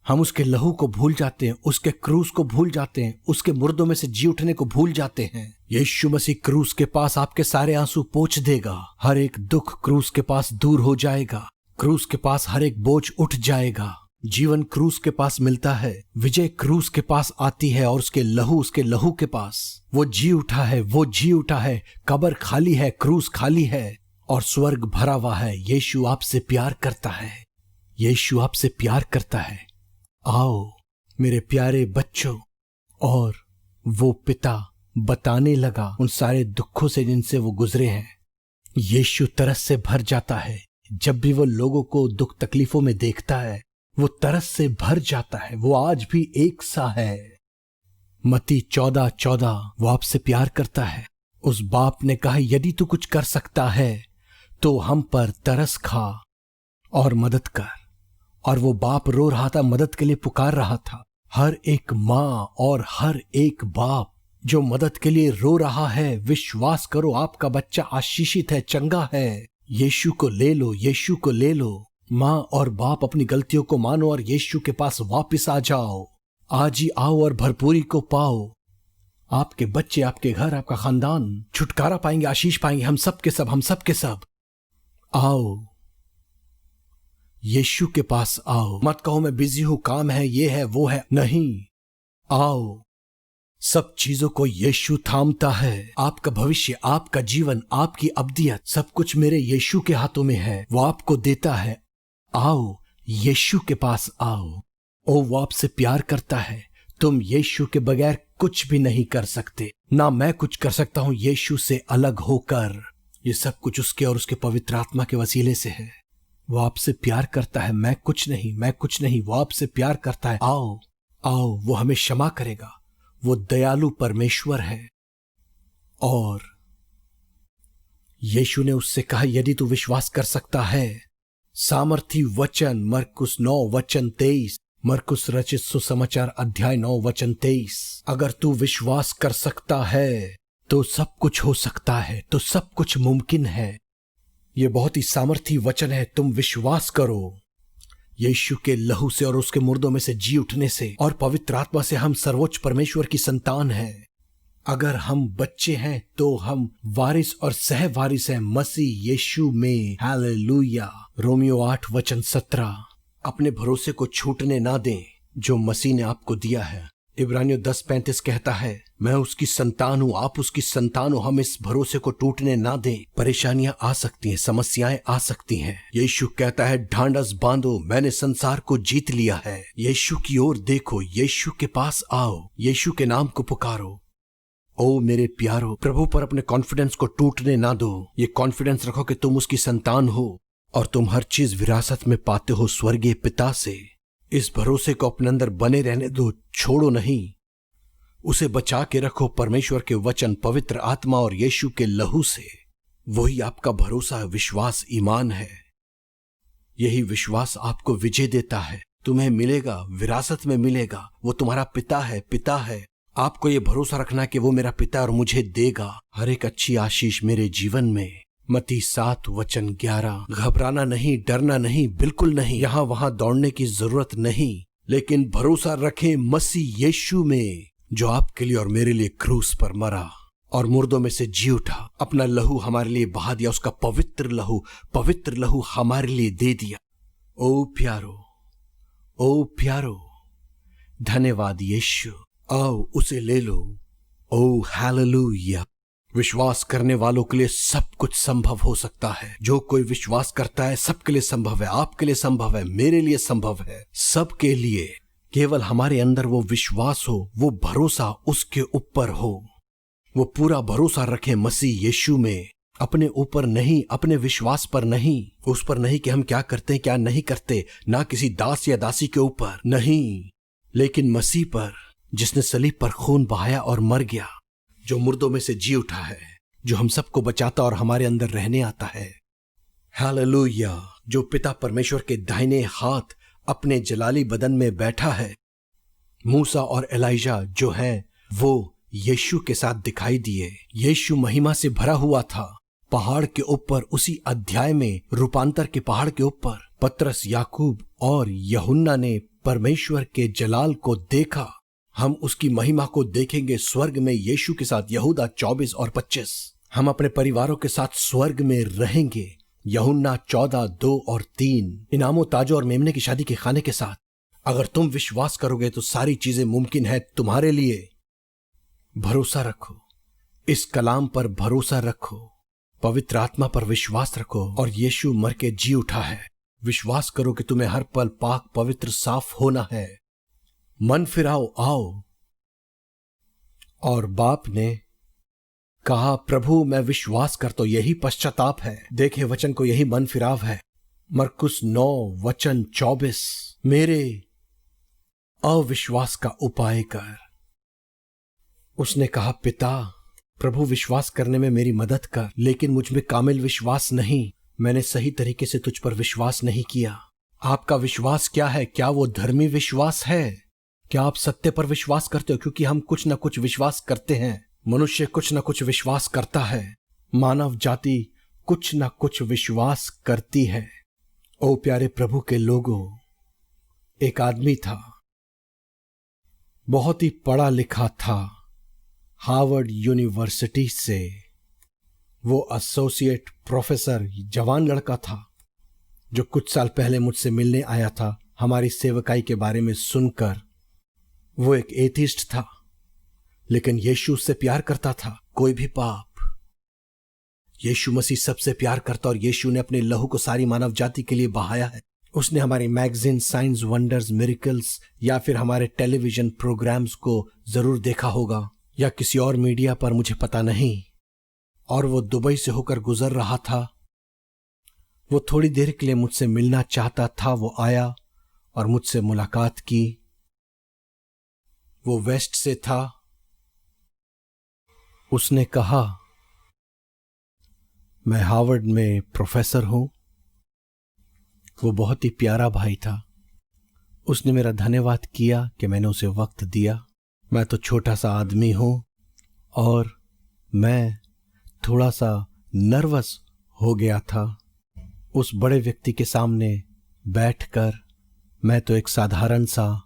हम उसके लहू को भूल जाते हैं, उसके क्रूस को भूल जाते हैं, उसके मुर्दों में से जी उठने को भूल जाते हैं। यीशु मसीह क्रूस के पास आपके सारे आंसू पोंछ देगा। हर एक दुख क्रूस के पास दूर हो जाएगा। क्रूस के पास हर एक बोझ उठ जाएगा। जीवन क्रूस के पास मिलता है, विजय क्रूस के पास आती है और उसके लहू के पास। वो जी उठा है, वो जी उठा है। कब्र खाली है, क्रूस खाली है और स्वर्ग भरा हुआ है। यीशु आपसे प्यार करता है। यीशु आपसे प्यार करता है। आओ मेरे प्यारे बच्चों। और वो पिता बताने लगा उन सारे दुखों से जिनसे वो गुजरे हैं। यीशु तरस से भर जाता है। जब भी वो लोगों को दुख तकलीफों में देखता है, वो तरस से भर जाता है। वो आज भी एक सा है। मत्ती 14:14 वो आपसे प्यार करता है। उस बाप ने कहा, यदि तू कुछ कर सकता है तो हम पर तरस खा और मदद कर। और वो बाप रो रहा था, मदद के लिए पुकार रहा था। हर एक माँ और हर एक बाप जो मदद के लिए रो रहा है, विश्वास करो आपका बच्चा आशीषित है, चंगा है। यीशु को ले लो, यीशु को ले लो। माँ और बाप अपनी गलतियों को मानो और यीशु के पास वापस आ जाओ। आज ही आओ और भरपूरी को पाओ। आपके बच्चे, आपके घर, आपका खानदान छुटकारा पाएंगे, आशीष पाएंगे। हम सब के सब, हम सब के सब। आओ यीशु के पास आओ। मत कहो मैं बिजी हूं, काम है, ये है, वो है। नहीं, आओ। सब चीजों को यीशु थामता है। आपका भविष्य, आपका जीवन, आपकी अब्दियत, सब कुछ मेरे यीशु के हाथों में है। वो आपको देता है। आओ यीशु के पास आओ। ओ वो आपसे प्यार करता है। तुम यीशु के बगैर कुछ भी नहीं कर सकते। ना मैं कुछ कर सकता हूं यीशु से अलग होकर। ये सब कुछ उसके और उसके पवित्र आत्मा के वसीले से है। वो आपसे प्यार करता है। मैं कुछ नहीं, मैं कुछ नहीं। वो आपसे प्यार करता है। आओ आओ, वो हमें क्षमा करेगा। वो दयालु परमेश्वर है। और यीशु ने उससे कहा, यदि तू विश्वास कर सकता है। सामर्थी वचन मरकुस 9:23, मरकुस रचित सुसमाचार अध्याय 9:23। अगर तू विश्वास कर सकता है तो सब कुछ हो सकता है, तो सब कुछ मुमकिन है। ये बहुत ही सामर्थी वचन है। तुम विश्वास करो। यीशु के लहू से और उसके मुर्दों में से जी उठने से और पवित्र आत्मा से हम सर्वोच्च परमेश्वर की संतान हैं। अगर हम बच्चे हैं तो हम वारिस और सहवारिस हैं मसीह यीशु में। हालेलुया। रोमियो 8:17। अपने भरोसे को छूटने ना दें जो मसीह ने आपको दिया है। इब्रानियों 10:35 कहता है, मैं उसकी संतान हूं, आप उसकी संतान हो। हम इस भरोसे को टूटने ना दें। परेशानियां आ सकती हैं, समस्याएं आ सकती हैं। यीशु कहता है, ढांढस बांधो, मैंने संसार को जीत लिया है। यीशु की ओर देखो, यीशु के पास आओ, यीशु के नाम को पुकारो। ओ मेरे प्यारो, प्रभु पर अपने कॉन्फिडेंस को टूटने ना दो। ये कॉन्फिडेंस रखो कि तुम उसकी संतान हो और तुम हर चीज विरासत में पाते हो स्वर्गीय पिता से। इस भरोसे को अपने अंदर बने रहने दो, छोड़ो नहीं। उसे बचा के रखो परमेश्वर के वचन, पवित्र आत्मा और यीशु के लहू से। वही आपका भरोसा, विश्वास, ईमान है। यही विश्वास आपको विजय देता है। तुम्हें मिलेगा, विरासत में मिलेगा। वो तुम्हारा पिता है, पिता है। आपको ये भरोसा रखना कि वो मेरा पिता और मुझे देगा हर एक अच्छी आशीष मेरे जीवन में। मत्ती 7:11। घबराना नहीं, डरना नहीं, बिल्कुल नहीं। यहां वहां दौड़ने की जरूरत नहीं, लेकिन भरोसा रखें मसीह यीशु में, जो आपके लिए और मेरे लिए क्रूस पर मरा और मुर्दों में से जी उठा। अपना लहू हमारे लिए बहा दिया। उसका पवित्र लहू हमारे लिए दे दिया। ओ प्यारो, ओ प्यारो, धन्यवाद यीशु। आओ उसे ले लो। ओ हालेलुया। विश्वास करने वालों के लिए सब कुछ संभव हो सकता है। जो कोई विश्वास करता है सबके लिए संभव है। आपके लिए संभव है, मेरे लिए संभव है, सबके लिए। केवल हमारे अंदर वो विश्वास हो, वो भरोसा उसके ऊपर हो। वो पूरा भरोसा रखें मसीह यीशु में। अपने ऊपर नहीं, अपने विश्वास पर नहीं, उस पर नहीं कि हम क्या करते हैं क्या नहीं करते, ना किसी दास या दासी के ऊपर नहीं, लेकिन मसीह पर, जिसने सलीब पर खून बहाया और मर गया, जो मुर्दों में से जी उठा है, जो हम सबको बचाता और हमारे अंदर रहने आता है। हालेलुया। जो पिता परमेश्वर के दाहिने हाथ अपने जलाली बदन में बैठा है। मूसा और एलाइजा जो है वो यीशु के साथ दिखाई दिए। यीशु महिमा से भरा हुआ था। पहाड़ के ऊपर, उसी अध्याय में रूपांतर के पहाड़ के ऊपर पतरस, याकूब और यूहन्ना ने परमेश्वर के जलाल को देखा। हम उसकी महिमा को देखेंगे स्वर्ग में यीशु के साथ। यहूदा 24 और 25। हम अपने परिवारों के साथ स्वर्ग में रहेंगे। यूहन्ना 14, 2 और 3। इनामों, ताजों और मेमने की शादी के खाने के साथ। अगर तुम विश्वास करोगे तो सारी चीजें मुमकिन है तुम्हारे लिए। भरोसा रखो, इस कलाम पर भरोसा रखो, पवित्र आत्मा पर विश्वास रखो और यीशु मर के जी उठा है। विश्वास करो कि तुम्हें हर पल पाक, पवित्र, साफ होना है। मन फिराओ, आओ। और बाप ने कहा, प्रभु मैं विश्वास करता हूं। यही पश्चाताप है। देखे वचन को, यही मन फिराव है। मरकुस 9 वचन 24। मेरे अविश्वास का उपाय कर। उसने कहा, पिता प्रभु विश्वास करने में मेरी मदद कर, लेकिन मुझ में कामिल विश्वास नहीं। मैंने सही तरीके से तुझ पर विश्वास नहीं किया। आपका विश्वास क्या है? क्या वो धर्मी विश्वास है? क्या आप सत्य पर विश्वास करते हो? क्योंकि हम कुछ न कुछ विश्वास करते हैं। मनुष्य कुछ न कुछ विश्वास करता है। मानव जाति कुछ न कुछ विश्वास करती है। ओ प्यारे प्रभु के लोगों, एक आदमी था, बहुत ही पढ़ा लिखा था, हार्वर्ड यूनिवर्सिटी से वो एसोसिएट प्रोफेसर, जवान लड़का था, जो कुछ साल पहले मुझसे मिलने आया था हमारी सेवकाई के बारे में सुनकर। वो एक एथिस्ट था, लेकिन यीशु उससे प्यार करता था। कोई भी पाप, यीशु मसीह सबसे प्यार करता, और यीशु ने अपने लहू को सारी मानव जाति के लिए बहाया है। उसने हमारी मैगजीन साइंस, वंडर्स, मिरेकल्स या फिर हमारे टेलीविजन प्रोग्राम्स को जरूर देखा होगा, या किसी और मीडिया पर, मुझे पता नहीं। और वो दुबई से होकर गुजर रहा था। वो थोड़ी देर के लिए मुझसे मिलना चाहता था। वो आया और मुझसे मुलाकात की। वो वेस्ट से था। उसने कहा, मैं हार्वर्ड में प्रोफेसर हूं। वो बहुत ही प्यारा भाई था। उसने मेरा धन्यवाद किया कि मैंने उसे वक्त दिया। मैं तो छोटा सा आदमी हूं और मैं थोड़ा सा नर्वस हो गया था उस बड़े व्यक्ति के सामने बैठकर। मैं तो एक साधारण सा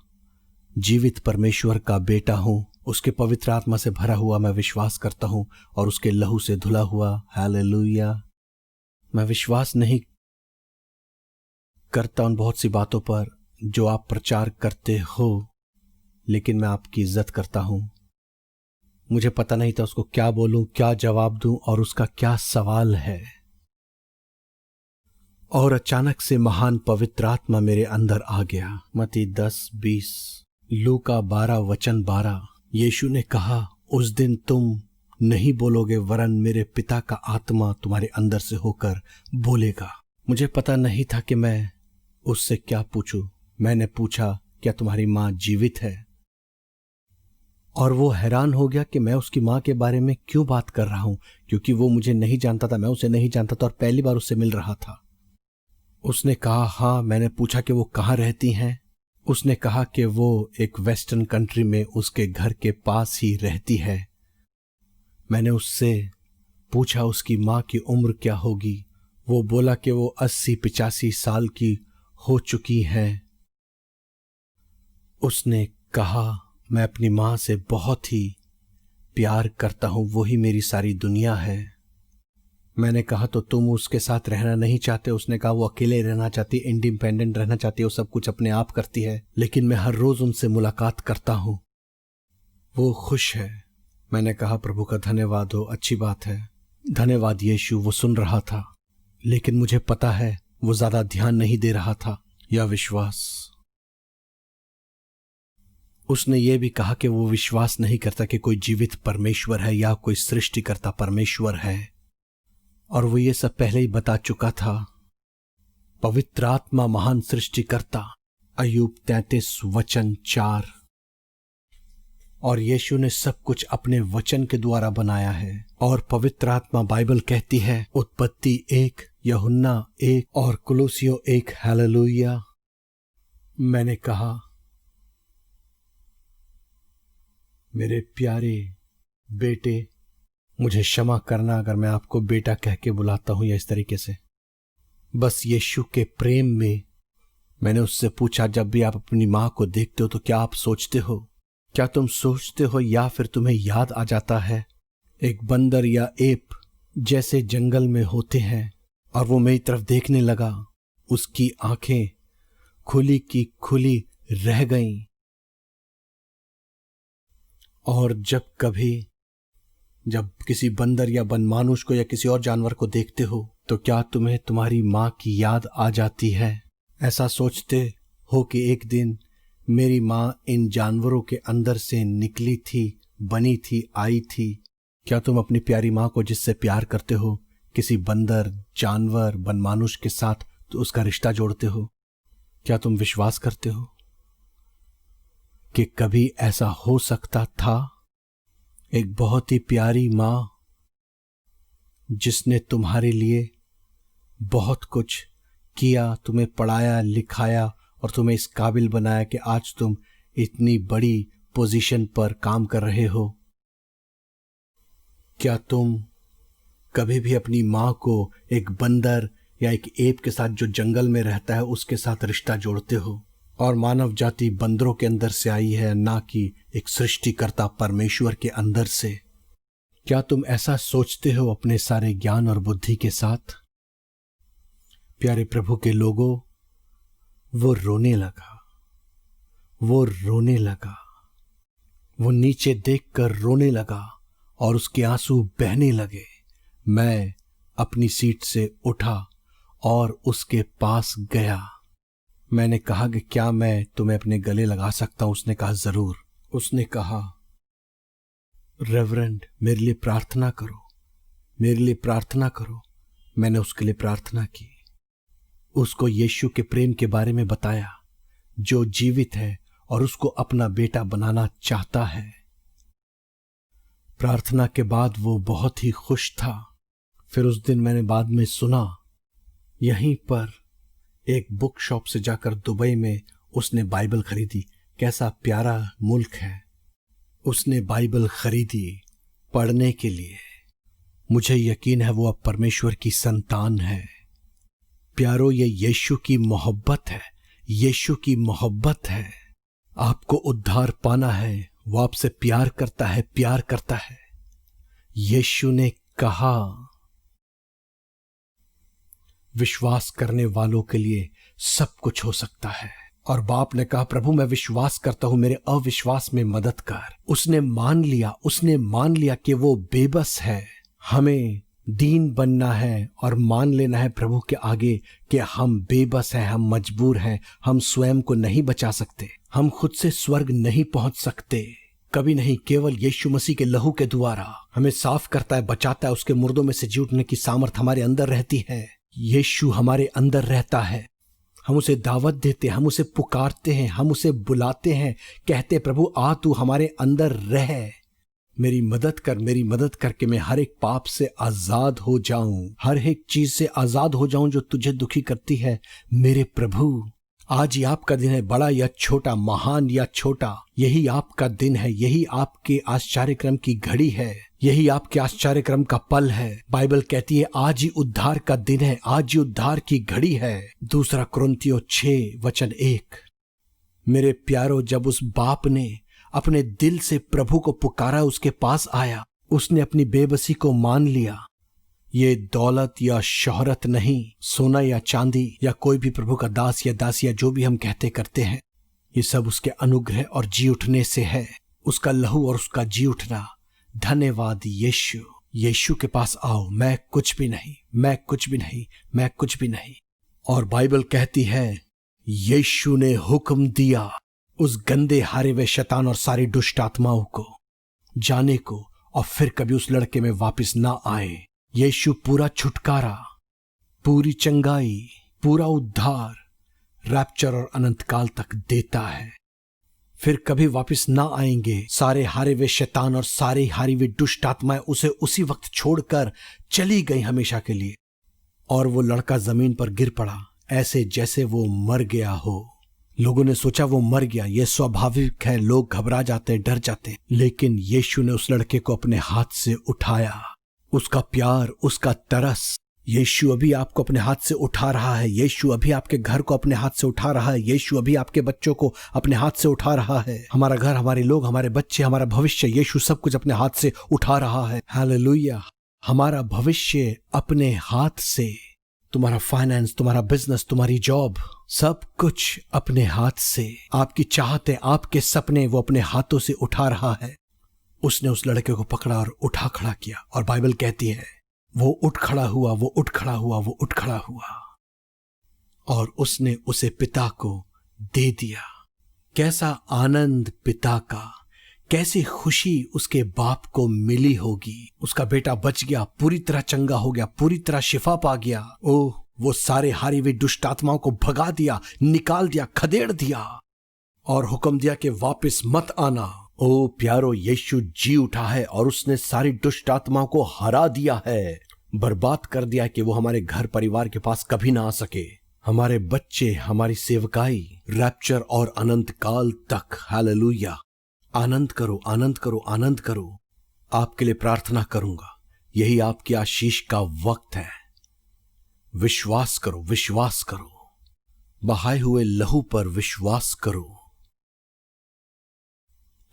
जीवित परमेश्वर का बेटा हूं। उसके पवित्र आत्मा से भरा हुआ मैं विश्वास करता हूं और उसके लहू से धुला हुआ। हालेलुया। मैं विश्वास नहीं करता उन बहुत सी बातों पर जो आप प्रचार करते हो, लेकिन मैं आपकी इज्जत करता हूं। मुझे पता नहीं था उसको क्या बोलूं, क्या जवाब दूं और उसका क्या सवाल है। और अचानक से महान पवित्र आत्मा मेरे अंदर आ गया। मत्ती 10:20, लूका 12 वचन 12। यीशु ने कहा, उस दिन तुम नहीं बोलोगे, वरन मेरे पिता का आत्मा तुम्हारे अंदर से होकर बोलेगा। मुझे पता नहीं था कि मैं उससे क्या पूछूं। मैंने पूछा, क्या तुम्हारी मां जीवित है? और वो हैरान हो गया कि मैं उसकी मां के बारे में क्यों बात कर रहा हूं, क्योंकि वो मुझे नहीं जानता था, मैं उसे नहीं जानता था और पहली बार उससे मिल रहा था। उसने कहा, हाँ। मैंने पूछा कि वो कहाँ रहती हैं? उसने कहा कि वो एक वेस्टर्न कंट्री में उसके घर के पास ही रहती है। मैंने उससे पूछा उसकी माँ की उम्र क्या होगी। वो बोला कि वो 80-85 साल की हो चुकी है। उसने कहा, मैं अपनी माँ से बहुत ही प्यार करता हूँ, वो ही मेरी सारी दुनिया है। मैंने कहा, तो तुम उसके साथ रहना नहीं चाहते? उसने कहा, वो अकेले रहना चाहती, इंडिपेंडेंट रहना चाहती है, वो सब कुछ अपने आप करती है, लेकिन मैं हर रोज उनसे मुलाकात करता हूं, वो खुश है। मैंने कहा, प्रभु का धन्यवाद हो, अच्छी बात है, धन्यवाद यीशु। वो सुन रहा था, लेकिन मुझे पता है वो ज्यादा ध्यान नहीं दे रहा था या विश्वास। उसने ये भी कहा कि वो विश्वास नहीं करता कि कोई जीवित परमेश्वर है या कोई सृष्टिकर्ता परमेश्वर है। और वो ये सब पहले ही बता चुका था। पवित्र आत्मा महान सृष्टिकर्ता, अय्यूब 33:4। और यीशु ने सब कुछ अपने वचन के द्वारा बनाया है। और पवित्र आत्मा बाइबल कहती है, उत्पत्ति 1, यूहन्ना 1 और कुलुसियों 1। हालेलुया। मैंने कहा, मेरे प्यारे बेटे, मुझे क्षमा करना अगर मैं आपको बेटा कह के बुलाता हूं या इस तरीके से। बस यीशु के प्रेम में मैंने उससे पूछा, जब भी आप अपनी मां को देखते हो तो क्या आप सोचते हो, क्या तुम सोचते हो या फिर तुम्हें याद आ जाता है एक बंदर या एप जैसे जंगल में होते हैं। और वो मेरी तरफ देखने लगा, उसकी आंखें खुली की खुली रह गईं। और जब किसी बंदर या बनमानुष को या किसी और जानवर को देखते हो तो क्या तुम्हें तुम्हारी मां की याद आ जाती है? ऐसा सोचते हो कि एक दिन मेरी मां इन जानवरों के अंदर से निकली थी, बनी थी, आई थी। क्या तुम अपनी प्यारी मां को जिससे प्यार करते हो किसी बंदर, जानवर, बनमानुष के साथ तो उसका रिश्ता जोड़ते हो? क्या तुम विश्वास करते हो कि कभी ऐसा हो सकता था? एक बहुत ही प्यारी मां जिसने तुम्हारे लिए बहुत कुछ किया, तुम्हें पढ़ाया, लिखाया और तुम्हें इस काबिल बनाया कि आज तुम इतनी बड़ी पोजीशन पर काम कर रहे हो। क्या तुम कभी भी अपनी मां को एक बंदर या एक एप के साथ जो जंगल में रहता है उसके साथ रिश्ता जोड़ते हो? और मानव जाति बंदरों के अंदर से आई है, ना कि एक सृष्टिकर्ता परमेश्वर के अंदर से। क्या तुम ऐसा सोचते हो अपने सारे ज्ञान और बुद्धि के साथ? प्यारे प्रभु के लोगों, वो रोने लगा, वो रोने लगा, वो नीचे देखकर रोने लगा और उसके आंसू बहने लगे। मैं अपनी सीट से उठा और उसके पास गया। मैंने कहा कि क्या मैं तुम्हें अपने गले लगा सकता हूं? उसने कहा जरूर। उसने कहा, रेवरेंड मेरे लिए प्रार्थना करो, मेरे लिए प्रार्थना करो। मैंने उसके लिए प्रार्थना की, उसको यीशु के प्रेम के बारे में बताया जो जीवित है और उसको अपना बेटा बनाना चाहता है। प्रार्थना के बाद वो बहुत ही खुश था। फिर उस दिन मैंने बाद में सुना, यहीं पर एक बुक शॉप से जाकर दुबई में उसने बाइबल खरीदी। कैसा प्यारा मुल्क है। उसने बाइबल खरीदी पढ़ने के लिए। मुझे यकीन है वो अब परमेश्वर की संतान है। प्यारो, ये यीशु की मोहब्बत है, यीशु की मोहब्बत है। आपको उद्धार पाना है, वो आपसे प्यार करता है, प्यार करता है। यीशु ने कहा, विश्वास करने वालों के लिए सब कुछ हो सकता है। और बाप ने कहा, प्रभु मैं विश्वास करता हूं, मेरे अविश्वास में मदद कर। उसने मान लिया कि वो बेबस है। हमें दीन बनना है और मान लेना है प्रभु के आगे कि हम बेबस हैं, हम मजबूर हैं, हम स्वयं को नहीं बचा सकते, हम खुद से स्वर्ग नहीं पहुंच सकते, कभी नहीं। केवल यीशु मसीह के लहू के द्वारा हमें साफ करता है, बचाता है। उसके मुर्दों में से जी उठने की सामर्थ हमारे अंदर रहती है। यीशु हमारे अंदर रहता है। हम उसे दावत देते हैं, हम उसे पुकारते हैं, हम उसे बुलाते हैं, कहते प्रभु आ तू हमारे अंदर रह, मेरी मदद कर, मेरी मदद करके मैं हर एक पाप से आजाद हो जाऊं, हर एक चीज से आजाद हो जाऊं जो तुझे दुखी करती है। मेरे प्रभु, आज ही आपका दिन है, बड़ा या छोटा, महान या छोटा, यही आपका दिन है, यही आपके आश्चर्यक्रम की घड़ी है, यही आपके आश्चर्यक्रम का पल है। बाइबल कहती है आज ही उद्धार का दिन है, आज ही उद्धार की घड़ी है। 2 कुरिन्थियों 6:1। मेरे प्यारो, जब उस बाप ने अपने दिल से प्रभु को पुकारा, उसके पास आया, उसने अपनी बेबसी को मान लिया। ये दौलत या शोहरत नहीं, सोना या चांदी या कोई भी प्रभु का दास या दासिया जो भी हम कहते करते हैं, ये सब उसके अनुग्रह और जी उठने से है। उसका लहू और उसका जी उठना। धन्यवाद यीशु। यीशु के पास आओ। मैं कुछ भी नहीं, मैं कुछ भी नहीं, मैं कुछ भी नहीं। और बाइबल कहती है यीशु ने हुक्म दिया उस गंदे हारे हुए शैतान और सारी दुष्ट आत्माओं को जाने को और फिर कभी उस लड़के में वापस ना आए। यीशु पूरा छुटकारा, पूरी चंगाई, पूरा उद्धार रैप्चर और अनंत काल तक देता है। फिर कभी वापस ना आएंगे। सारे हारे हुए शैतान और सारी हारी हुई दुष्ट आत्माएं उसे उसी वक्त छोड़कर चली गई हमेशा के लिए। और वो लड़का जमीन पर गिर पड़ा, ऐसे जैसे वो मर गया हो। लोगों ने सोचा वो मर गया। यह स्वाभाविक है, लोग घबरा जाते, डर जाते। लेकिन यीशु ने उस लड़के को अपने हाथ से उठाया। उसका प्यार, उसका तरस। यीशु अभी आपको अपने हाथ से उठा रहा है। यीशु अभी आपके घर को अपने हाथ से उठा रहा है। यीशु अभी आपके बच्चों को अपने हाथ से उठा रहा है। हमारा घर, हमारे लोग, हमारे बच्चे, हमारा भविष्य, यीशु सब कुछ अपने हाथ से उठा रहा है। हालेलुया। हमारा भविष्य अपने हाथ से, तुम्हारा फाइनेंस, तुम्हारा बिजनेस, तुम्हारी जॉब, सब कुछ अपने हाथ से, आपकी चाहते, आपके सपने वो अपने हाथों से उठा रहा है। उसने उस लड़के को पकड़ा और उठा खड़ा किया। और बाइबल कहती है वो उठ खड़ा हुआ, वो उठ खड़ा हुआ, वो उठ खड़ा हुआ और उसने उसे पिता को दे दिया। कैसा आनंद पिता का, कैसी खुशी उसके बाप को मिली होगी। उसका बेटा बच गया, पूरी तरह चंगा हो गया, पूरी तरह शिफा पा गया। ओह, वो सारे हारी हुई दुष्ट आत्माओं को भगा दिया, निकाल दिया, खदेड़ दिया और हुक्म दिया कि वापस मत आना। ओ प्यारो, यीशु जी उठा है और उसने सारी दुष्ट आत्माओं को हरा दिया है, बर्बाद कर दिया कि वो हमारे घर परिवार के पास कभी ना आ सके। हमारे बच्चे, हमारी सेवकाई रैप्चर और अनंत काल तक। हालेलुया। आनंद करो, आनंद करो, आनंद करो। आपके लिए प्रार्थना करूंगा। यही आपकी आशीष का वक्त है। विश्वास करो, विश्वास करो। बहाए हुए लहू पर विश्वास करो।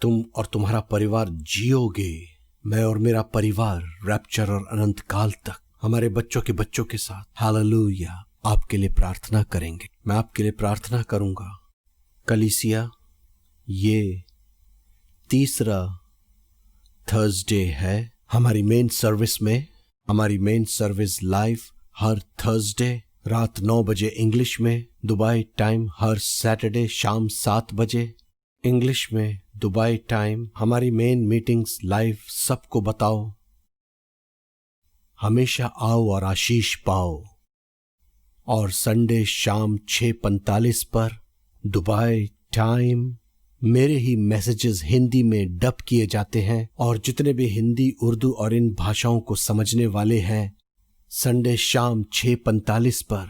तुम और तुम्हारा परिवार जियोगे। मैं और मेरा परिवार रैप्चर और अनंत काल तक हमारे बच्चों के बच्चों के साथ। हालेलुया। आपके लिए प्रार्थना करेंगे। मैं आपके लिए प्रार्थना करूंगा। कलीसिया, ये तीसरा थर्सडे है हमारी मेन सर्विस में। हमारी मेन सर्विस लाइव हर थर्सडे रात 9 बजे इंग्लिश में, दुबई टाइम हर सैटरडे शाम 7 बजे इंग्लिश में, दुबई टाइम। हमारी मेन मीटिंग्स लाइव। सबको बताओ, हमेशा आओ और आशीष पाओ। और संडे शाम 6:45 पर दुबई टाइम मेरे ही मैसेजेस हिंदी में डब किए जाते हैं। और जितने भी हिंदी, उर्दू और इन भाषाओं को समझने वाले हैं, संडे शाम 6:45 पर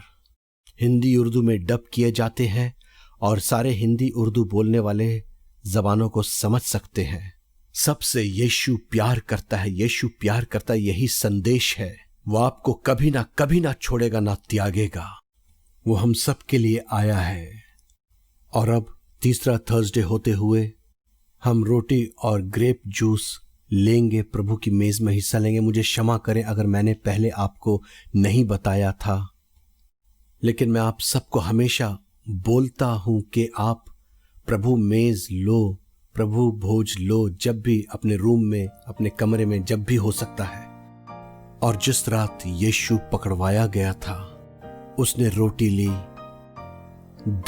हिंदी उर्दू में डब किए जाते हैं और सारे हिंदी उर्दू बोलने वाले जबानों को समझ सकते हैं। सबसे यीशु प्यार करता है, यीशु प्यार करता है। यही संदेश है। वो आपको कभी ना छोड़ेगा, ना त्यागेगा। वो हम सब के लिए आया है। और अब तीसरा थर्सडे होते हुए हम रोटी और ग्रेप जूस लेंगे, प्रभु की मेज में हिस्सा लेंगे। मुझे क्षमा करें अगर मैंने पहले आपको नहीं बताया था, लेकिन मैं आप सबको हमेशा बोलता हूं कि आप प्रभु मेज लो, प्रभु भोज लो, जब भी अपने रूम में, अपने कमरे में, जब भी हो सकता है। और जिस रात यीशु पकड़वाया गया था, उसने रोटी ली,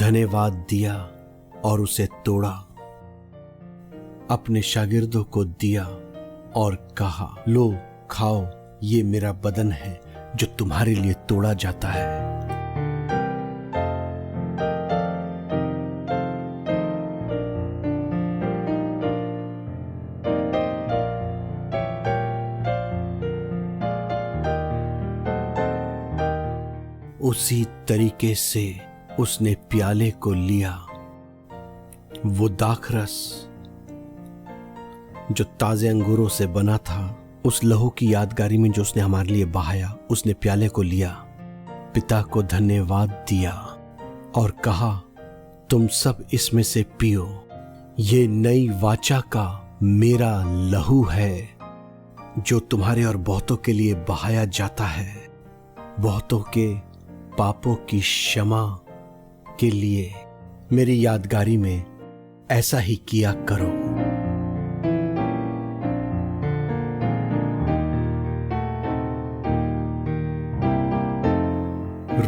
धन्यवाद दिया और उसे तोड़ा, अपने शागिर्दों को दिया और कहा, लो खाओ, ये मेरा बदन है जो तुम्हारे लिए तोड़ा जाता है। उसी तरीके से उसने प्याले को लिया। वो दाखरस जो ताजे अंगूरों से बना था, उस लहू की यादगारी में जो उसने हमारे लिए बहाया, उसने प्याले को लिया, पिता को धन्यवाद दिया और कहा, तुम सब इसमें से पियो, ये नई वाचा का मेरा लहू है जो तुम्हारे और बहुतों के लिए बहाया जाता है, बहुतों के पापों की क्षमा के लिए। मेरी यादगारी में ऐसा ही किया करो।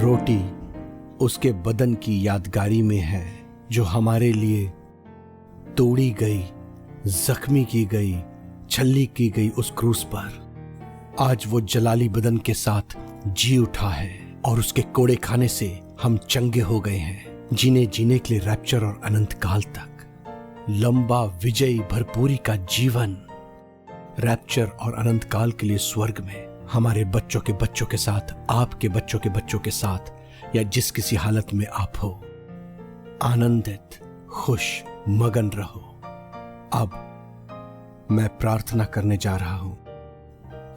रोटी उसके बदन की यादगारी में है जो हमारे लिए तोड़ी गई, जख्मी की गई, छल्ली की गई उस क्रूस पर। आज वो जलाली बदन के साथ जी उठा है और उसके कोड़े खाने से हम चंगे हो गए हैं, जीने के लिए रैप्चर और अनंत काल तक लंबा विजयी भरपूरी का जीवन, रैप्चर और अनंत काल के लिए स्वर्ग में हमारे बच्चों के साथ, आपके बच्चों के साथ, या जिस किसी हालत में आप हो, आनंदित, खुश, मगन रहो। अब मैं प्रार्थना करने जा रहा हूं,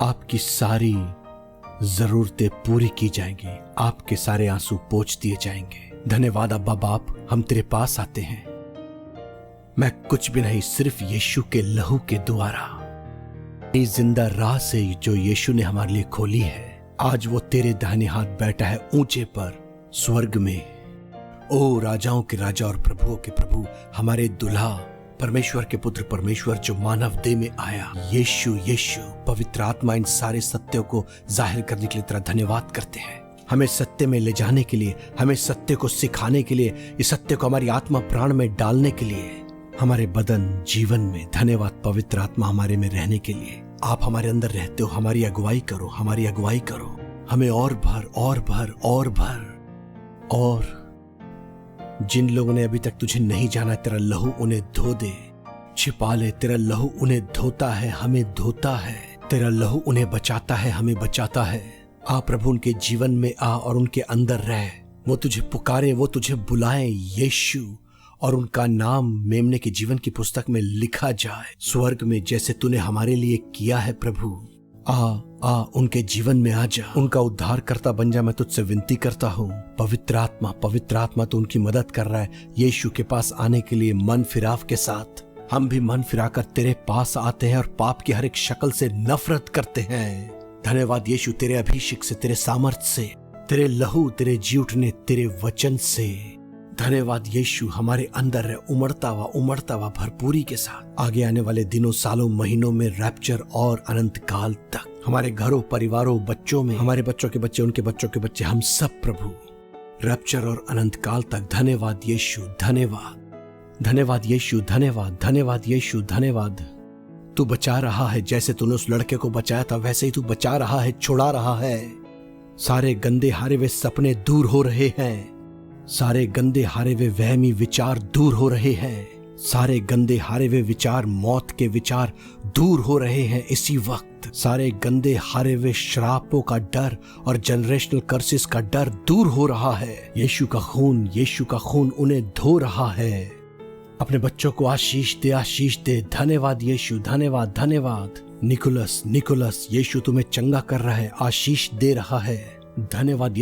आपकी सारी जरूरतें पूरी की जाएंगी, आपके सारे आंसू पोंछ दिए जाएंगे। धन्यवाद अब्बा बाप, हम तेरे पास आते हैं। मैं कुछ भी नहीं, सिर्फ यीशु के लहू के द्वारा, इस जिंदा राह से जो यीशु ने हमारे लिए खोली है, आज वो तेरे दाहिने हाथ बैठा है ऊंचे पर स्वर्ग में। ओ राजाओं के राजा और प्रभुओं के प्रभु, हमारे दुल्हा, परमेश्वर के पुत्र परमेश्वर जो मानव देह में आया, यीशु पवित्र आत्मा, इन सारे सत्यों को जाहिर करने के लिए तेरा धन्यवाद करते हैं। हमें सत्य में ले जाने के लिए, हमें सत्य को सिखाने के लिए, इस सत्य को हमारी आत्मा प्राण में डालने के लिए, हमारे बदन जीवन में। धन्यवाद पवित्र आत्मा हमारे में रहने के लिए। आप हमारे अंदर रहते हो, हमारी अगुवाई करो, हमारी अगुवाई करो। हमें और भर और भर और भर। और जिन लोगों ने अभी तक तुझे नहीं जाना, तेरा लहू उन्हें धो दे, छिपा ले। तेरा लहू उन्हें धोता है, हमें धोता है। तेरा लहू उन्हें बचाता है, हमें बचाता है। आ प्रभु, उनके जीवन में आ और उनके अंदर रह। वो तुझे पुकारे, वो तुझे बुलाए यीशु, और उनका नाम मेमने के जीवन की पुस्तक में लिखा जाए स्वर्ग में, जैसे तूने हमारे लिए किया है प्रभु। आ उनके जीवन में आ जा, उनका उद्धार करता बन जा। मैं तुझसे विनती करता हूँ, पवित्र आत्मा तो उनकी मदद कर रहा है यीशु के पास आने के लिए मन फिराव के साथ। हम भी मन फिराकर तेरे पास आते हैं और पाप की हर एक शक्ल से नफरत करते हैं। धन्यवाद यीशु, तेरे अभिषेक से, तेरे सामर्थ्य से, तेरे लहू, तेरे जी उठने, तेरे वचन से। धन्यवाद यीशु, हमारे अंदर है उमड़ता हुआ भरपूरी के साथ। आगे आने वाले दिनों, सालों, महीनों में रैप्चर और अनंत काल तक हमारे घरों, परिवारों, बच्चों में, हमारे बच्चों के बच्चे, उनके बच्चों के बच्चे, हम सब प्रभु रैप्चर और अनंत काल तक। धन्यवाद यीशु, धन्यवाद यीशु, धन्यवाद यीशु, धन्यवाद। तू बचा रहा है, जैसे तूने उस लड़के को बचाया था वैसे ही तू बचा रहा है, छुड़ा रहा है। सारे गंदे हारे हुए सपने दूर हो रहे हैं, सारे गंदे हारे हुए वहमी विचार दूर हो रहे हैं, सारे गंदे हारे हुए विचार, मौत के विचार दूर हो रहे हैं इसी वक्त। सारे गंदे हारे हुए श्रापों का डर और जनरेशनल कर्सेस का डर दूर हो रहा है। यीशु का खून उन्हें धो रहा है। अपने बच्चों को आशीष दे। धन्यवाद यीशु, धन्यवाद। निकोलस, यीशु तुम्हें चंगा कर रहा है, आशीष दे रहा है। धन्यवाद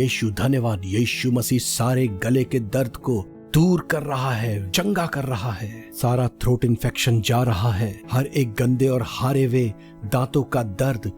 यीशु मसीह सारे गले के दर्द को दूर कर रहा है, चंगा कर रहा है। सारा थ्रोट इन्फेक्शन जा रहा है। हर एक गंदे और हारे हुए दांतों का दर्द,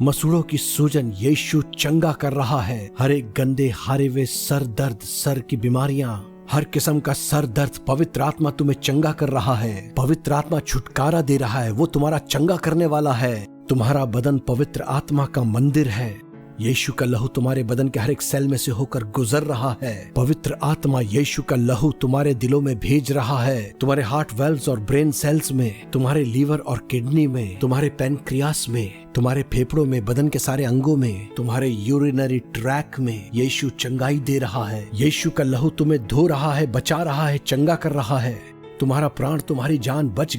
मसूड़ों की सूजन यीशु चंगा कर रहा है। हर एक गंदे हारे हुए सर दर्द, सर की बीमारियां, हर किस्म का सर दर्द, पवित्र आत्मा तुम्हें चंगा कर रहा है। पवित्र आत्मा छुटकारा दे रहा है, वो तुम्हारा चंगा करने वाला है। तुम्हारा बदन पवित्र आत्मा का मंदिर है। यीशु का लहू तुम्हारे बदन के हर एक सेल में से होकर गुजर रहा है। पवित्र आत्मा यीशु का लहू तुम्हारे दिलों में भेज रहा है, तुम्हारे हार्ट वेल्व्स और ब्रेन सेल्स में, तुम्हारे लीवर और किडनी में, तुम्हारे पैनक्रियास में, तुम्हारे फेफड़ों में, बदन के सारे अंगों में, तुम्हारे यूरिनरी ट्रैक में यीशु चंगाई दे रहा है। यीशु का लहू तुम्हें धो रहा है, बचा रहा है, चंगा कर रहा है। तुम्हारा प्राण, तुम्हारी जान बच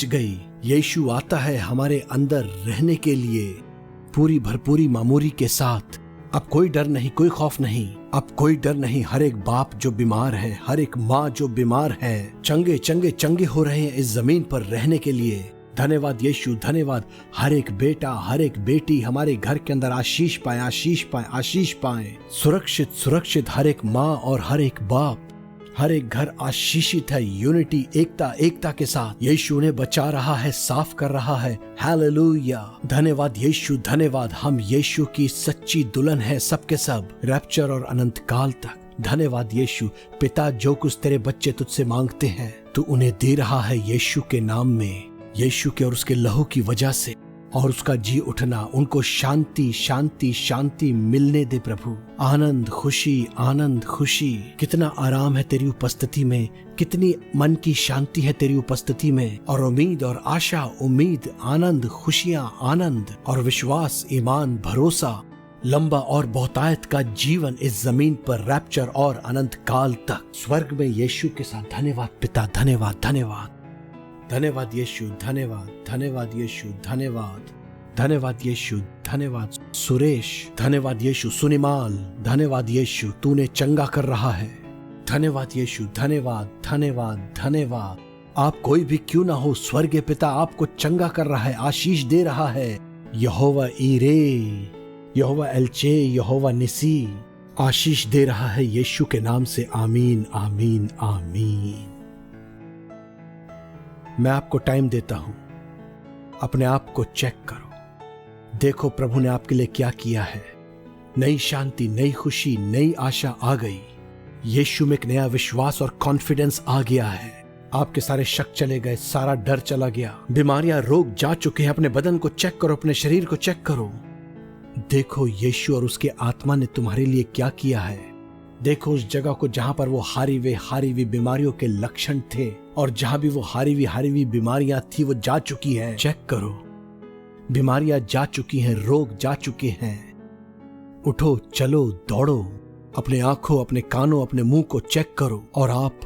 गई। यीशु आता है हमारे अंदर रहने के लिए पूरी भरपूरी मामूरी के साथ। अब कोई डर नहीं, कोई खौफ नहीं, अब कोई डर नहीं। हर एक बाप जो बीमार है, हर एक माँ जो बीमार है, चंगे हो रहे हैं इस जमीन पर रहने के लिए। धन्यवाद यीशु, धन्यवाद। हर एक बेटा, हर एक बेटी हमारे घर के अंदर आशीष पाए। सुरक्षित हर एक माँ और हर एक बाप, हर एक घर आशीषित है। यूनिटी, एकता के साथ यीशु ने बचा रहा है, साफ कर रहा है। हालेलुया, धन्यवाद यीशु, धन्यवाद। हम यीशु की सच्ची दुल्हन है, सबके सब, रैप्चर और अनंत काल तक। धन्यवाद यीशु। पिता, जो कुछ तेरे बच्चे तुझसे मांगते हैं तू उन्हें दे रहा है यीशु के नाम में, यीशु के और उसके लहू की वजह से। और उसका जी उठना, उनको शांति शांति शांति मिलने दे प्रभु। आनंद खुशी। कितना आराम है तेरी उपस्थिति में, कितनी मन की शांति है तेरी उपस्थिति में। और उम्मीद और आशा, उम्मीद, आनंद, खुशियां, आनंद और विश्वास, ईमान, भरोसा, लंबा और बहुतायत का जीवन इस जमीन पर, रैप्चर और अनंत काल तक स्वर्ग में यीशु के साथ। धन्यवाद पिता, धन्यवाद धन्यवाद धन्यवाद यीशु, धन्यवाद यीशु, धन्यवाद यीशु, धन्यवाद सुरेश, धन्यवाद यीशु, सुनिमाल, धन्यवाद यीशु, तूने चंगा कर रहा है। धन्यवाद यीशु, धन्यवाद। आप कोई भी क्यों ना हो, स्वर्गीय पिता आपको चंगा कर रहा है, आशीष दे रहा है। यहोवा ईरे, यहोवा एल्चे, यहोवा निसी आशीष दे रहा है यीशु के नाम से। आमीन आमीन आमीन। मैं आपको टाइम देता हूं, अपने आप को चेक करो, देखो प्रभु ने आपके लिए क्या किया है। नई शांति, नई खुशी, नई आशा आ गई। यीशु में एक नया विश्वास और कॉन्फिडेंस आ गया है। आपके सारे शक चले गए, सारा डर चला गया, बीमारियां, रोग जा चुके हैं। अपने बदन को चेक करो, अपने शरीर को चेक करो। देखो यीशु और उसके आत्मा ने तुम्हारे लिए क्या किया है। देखो उस जगह को जहां पर वो हारी हुई बीमारियों के लक्षण थे, और जहां भी वो हारी हुई बीमारियां थी वो जा चुकी हैं। चेक करो, बीमारियां जा चुकी हैं, रोग जा चुके हैं। उठो, चलो, दौड़ो, अपने आंखों, अपने कानों, अपने मुंह को चेक करो, और आप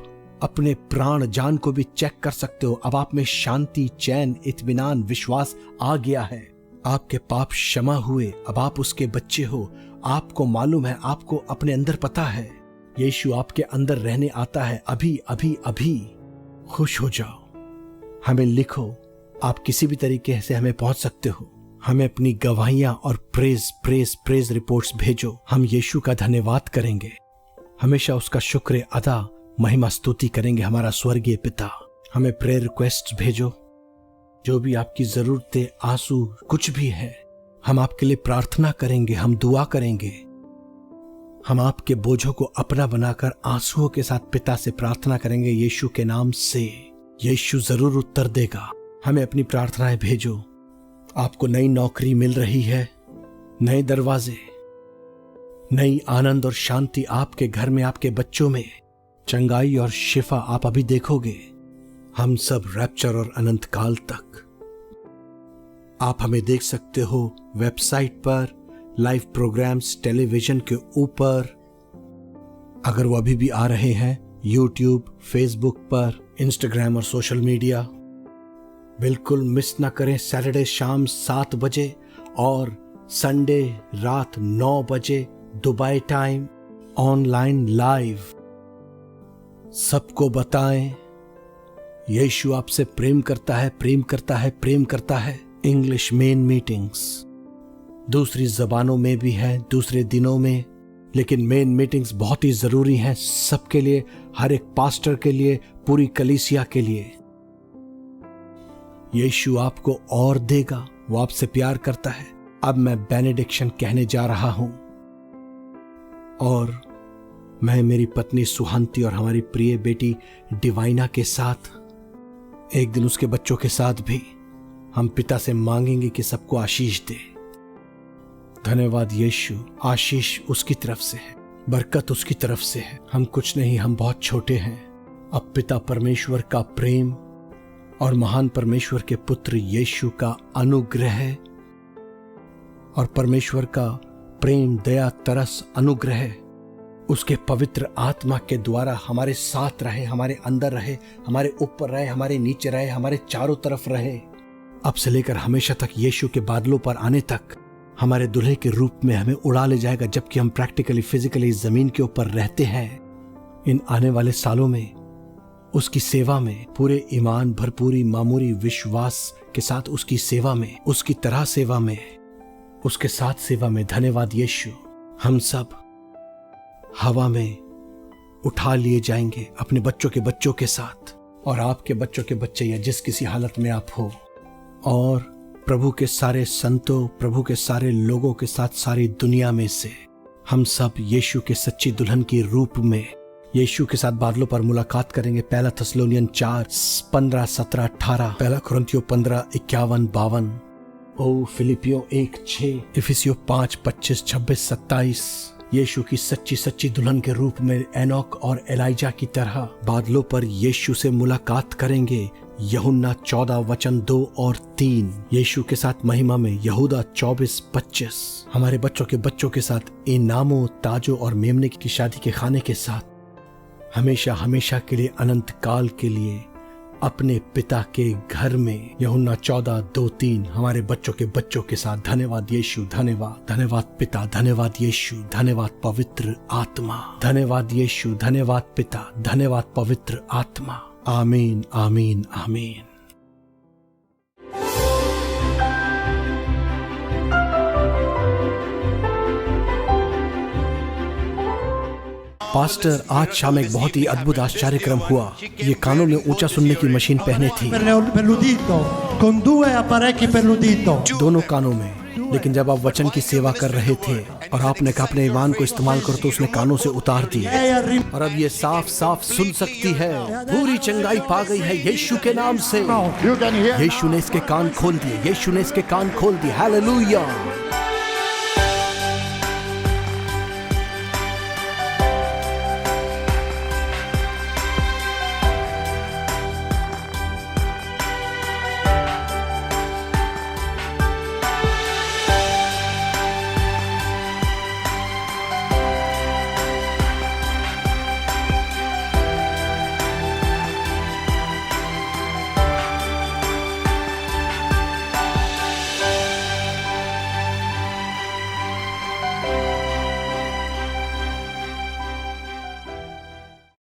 अपने प्राण जान को भी चेक कर सकते हो। अब आप में शांति, चैन, इत्मीनान, विश्वास आ गया है। आपके पाप क्षमा हुए, अब आप उसके बच्चे हो। आपको मालूम है, आपको अपने अंदर पता है, यीशु आपके अंदर रहने आता है। अभी अभी अभी खुश हो जाओ। हमें लिखो, आप किसी भी तरीके से हमें पहुंच सकते हो। हमें अपनी गवाहियां और प्रेज रिपोर्ट्स भेजो। हम यीशु का धन्यवाद करेंगे, हमेशा उसका शुक्र अदा, महिमा स्तुति करेंगे। हमारा स्वर्गीय पिता, हमें प्रेयर रिक्वेस्ट भेजो, जो भी आपकी जरूरतें, आंसू, कुछ भी है, हम आपके लिए प्रार्थना करेंगे, हम दुआ करेंगे। हम आपके बोझों को अपना बनाकर आंसुओं के साथ पिता से प्रार्थना करेंगे यीशु के नाम से। यीशु जरूर उत्तर देगा। हमें अपनी प्रार्थनाएं भेजो। आपको नई नौकरी मिल रही है, नए दरवाजे, नई आनंद और शांति आपके घर में, आपके बच्चों में, चंगाई और शिफा आप अभी देखोगे। हम सब रैप्चर और अनंत काल तक। आप हमें देख सकते हो वेबसाइट पर, लाइव प्रोग्राम्स टेलीविजन के ऊपर, अगर वो अभी भी आ रहे हैं, यूट्यूब, फेसबुक पर, इंस्टाग्राम और सोशल मीडिया। बिल्कुल मिस ना करें। सैटरडे शाम 7 बजे और संडे रात 9 बजे दुबई टाइम, ऑनलाइन लाइव। सबको बताएं, यीशु आपसे प्रेम करता है, प्रेम करता है, प्रेम करता है। इंग्लिश मेन मीटिंग्स दूसरी जबानों में भी है, दूसरे दिनों में, लेकिन मेन मीटिंग्स बहुत ही जरूरी हैं सबके लिए, हर एक पास्टर के लिए, पूरी कलीसिया के लिए। यीशु आपको और देगा, वो आपसे प्यार करता है। अब मैं बेनेडिक्शन कहने जा रहा हूं, और मैं मेरी पत्नी सुहांती और हमारी प्रिय बेटी डिवाइना के साथ, एक दिन उसके बच्चों के साथ भी, हम पिता से मांगेंगे कि सबको आशीष दे। धन्यवाद यीशु, आशीष उसकी तरफ से है, बरकत उसकी तरफ से है। हम कुछ नहीं, हम बहुत छोटे हैं। अब पिता परमेश्वर का प्रेम और महान परमेश्वर के पुत्र यीशु का अनुग्रह और परमेश्वर का प्रेम, दया, तरस, अनुग्रह उसके पवित्र आत्मा के द्वारा हमारे साथ रहे, हमारे अंदर रहे, हमारे ऊपर रहे, हमारे नीचे रहे, हमारे चारों तरफ रहे, अब से लेकर हमेशा तक। यीशु के बादलों पर आने तक हमारे दुल्हे के रूप में हमें उड़ा ले जाएगा, जबकि हम प्रैक्टिकली, फिजिकली जमीन के ऊपर रहते हैं। इन आने वाले सालों में उसकी सेवा में, पूरे ईमान, भरपूरी, मामूरी विश्वास के साथ उसकी सेवा में, उसकी तरह सेवा में, उसके साथ सेवा में। धन्यवाद यीशु। हम सब हवा में उठा लिए जाएंगे अपने बच्चों के बच्चों के साथ, और आपके बच्चों के बच्चे, या जिस किसी हालत में आप हो, और प्रभु के सारे संतों, प्रभु के सारे लोगों के साथ सारी दुनिया में से हम सब यीशु के सच्ची दुल्हन के रूप में यीशु के साथ बादलों पर मुलाकात करेंगे। 1 थस्सलोनियन 4:15, 17, 18, 1 कुरिन्थियों 15:51, 52, ओ फिलिपियों 1:6, इफिसियों 5:25-26-27 यीशु की सच्ची सच्ची दुल्हन के रूप में एनोक और एलाइजा की तरह बादलों पर यीशु से मुलाकात करेंगे। यूहन्ना 14:2 और 3 यीशु के साथ महिमा में। यहूदा 24:25 हमारे बच्चों के साथ इनामों, ताजों और मेमने की शादी के खाने के साथ हमेशा हमेशा के लिए, अनंत काल के लिए अपने पिता के घर में। यूहन्ना 14:2-3 हमारे बच्चों के साथ। धन्यवाद यीशु, धन्यवाद, धन्यवाद पिता, धन्यवाद यीशु, धन्यवाद पवित्र आत्मा, धन्यवाद यीशु, धन्यवाद पिता, धन्यवाद पवित्र आत्मा। आमीन, आमीन, आमीन। पास्टर, आज शाम एक बहुत ही अद्भुत आश्चर्यक्रम हुआ। ये कानों में ऊंचा सुनने की मशीन पहने थी, con 2 apparecchi per l'udito. दोनों कानों में। लेकिन जब आप वचन की सेवा कर रहे थे और आपने कहा अपने ईमान को इस्तेमाल करो, तो उसने कानों से उतार दिया और अब ये साफ साफ सुन सकती है। पूरी चंगाई पा गई है यीशु के नाम से। यीशु ने इसके कान खोल दिए, यीशु ने इसके कान खोल दिए। हालेलुया।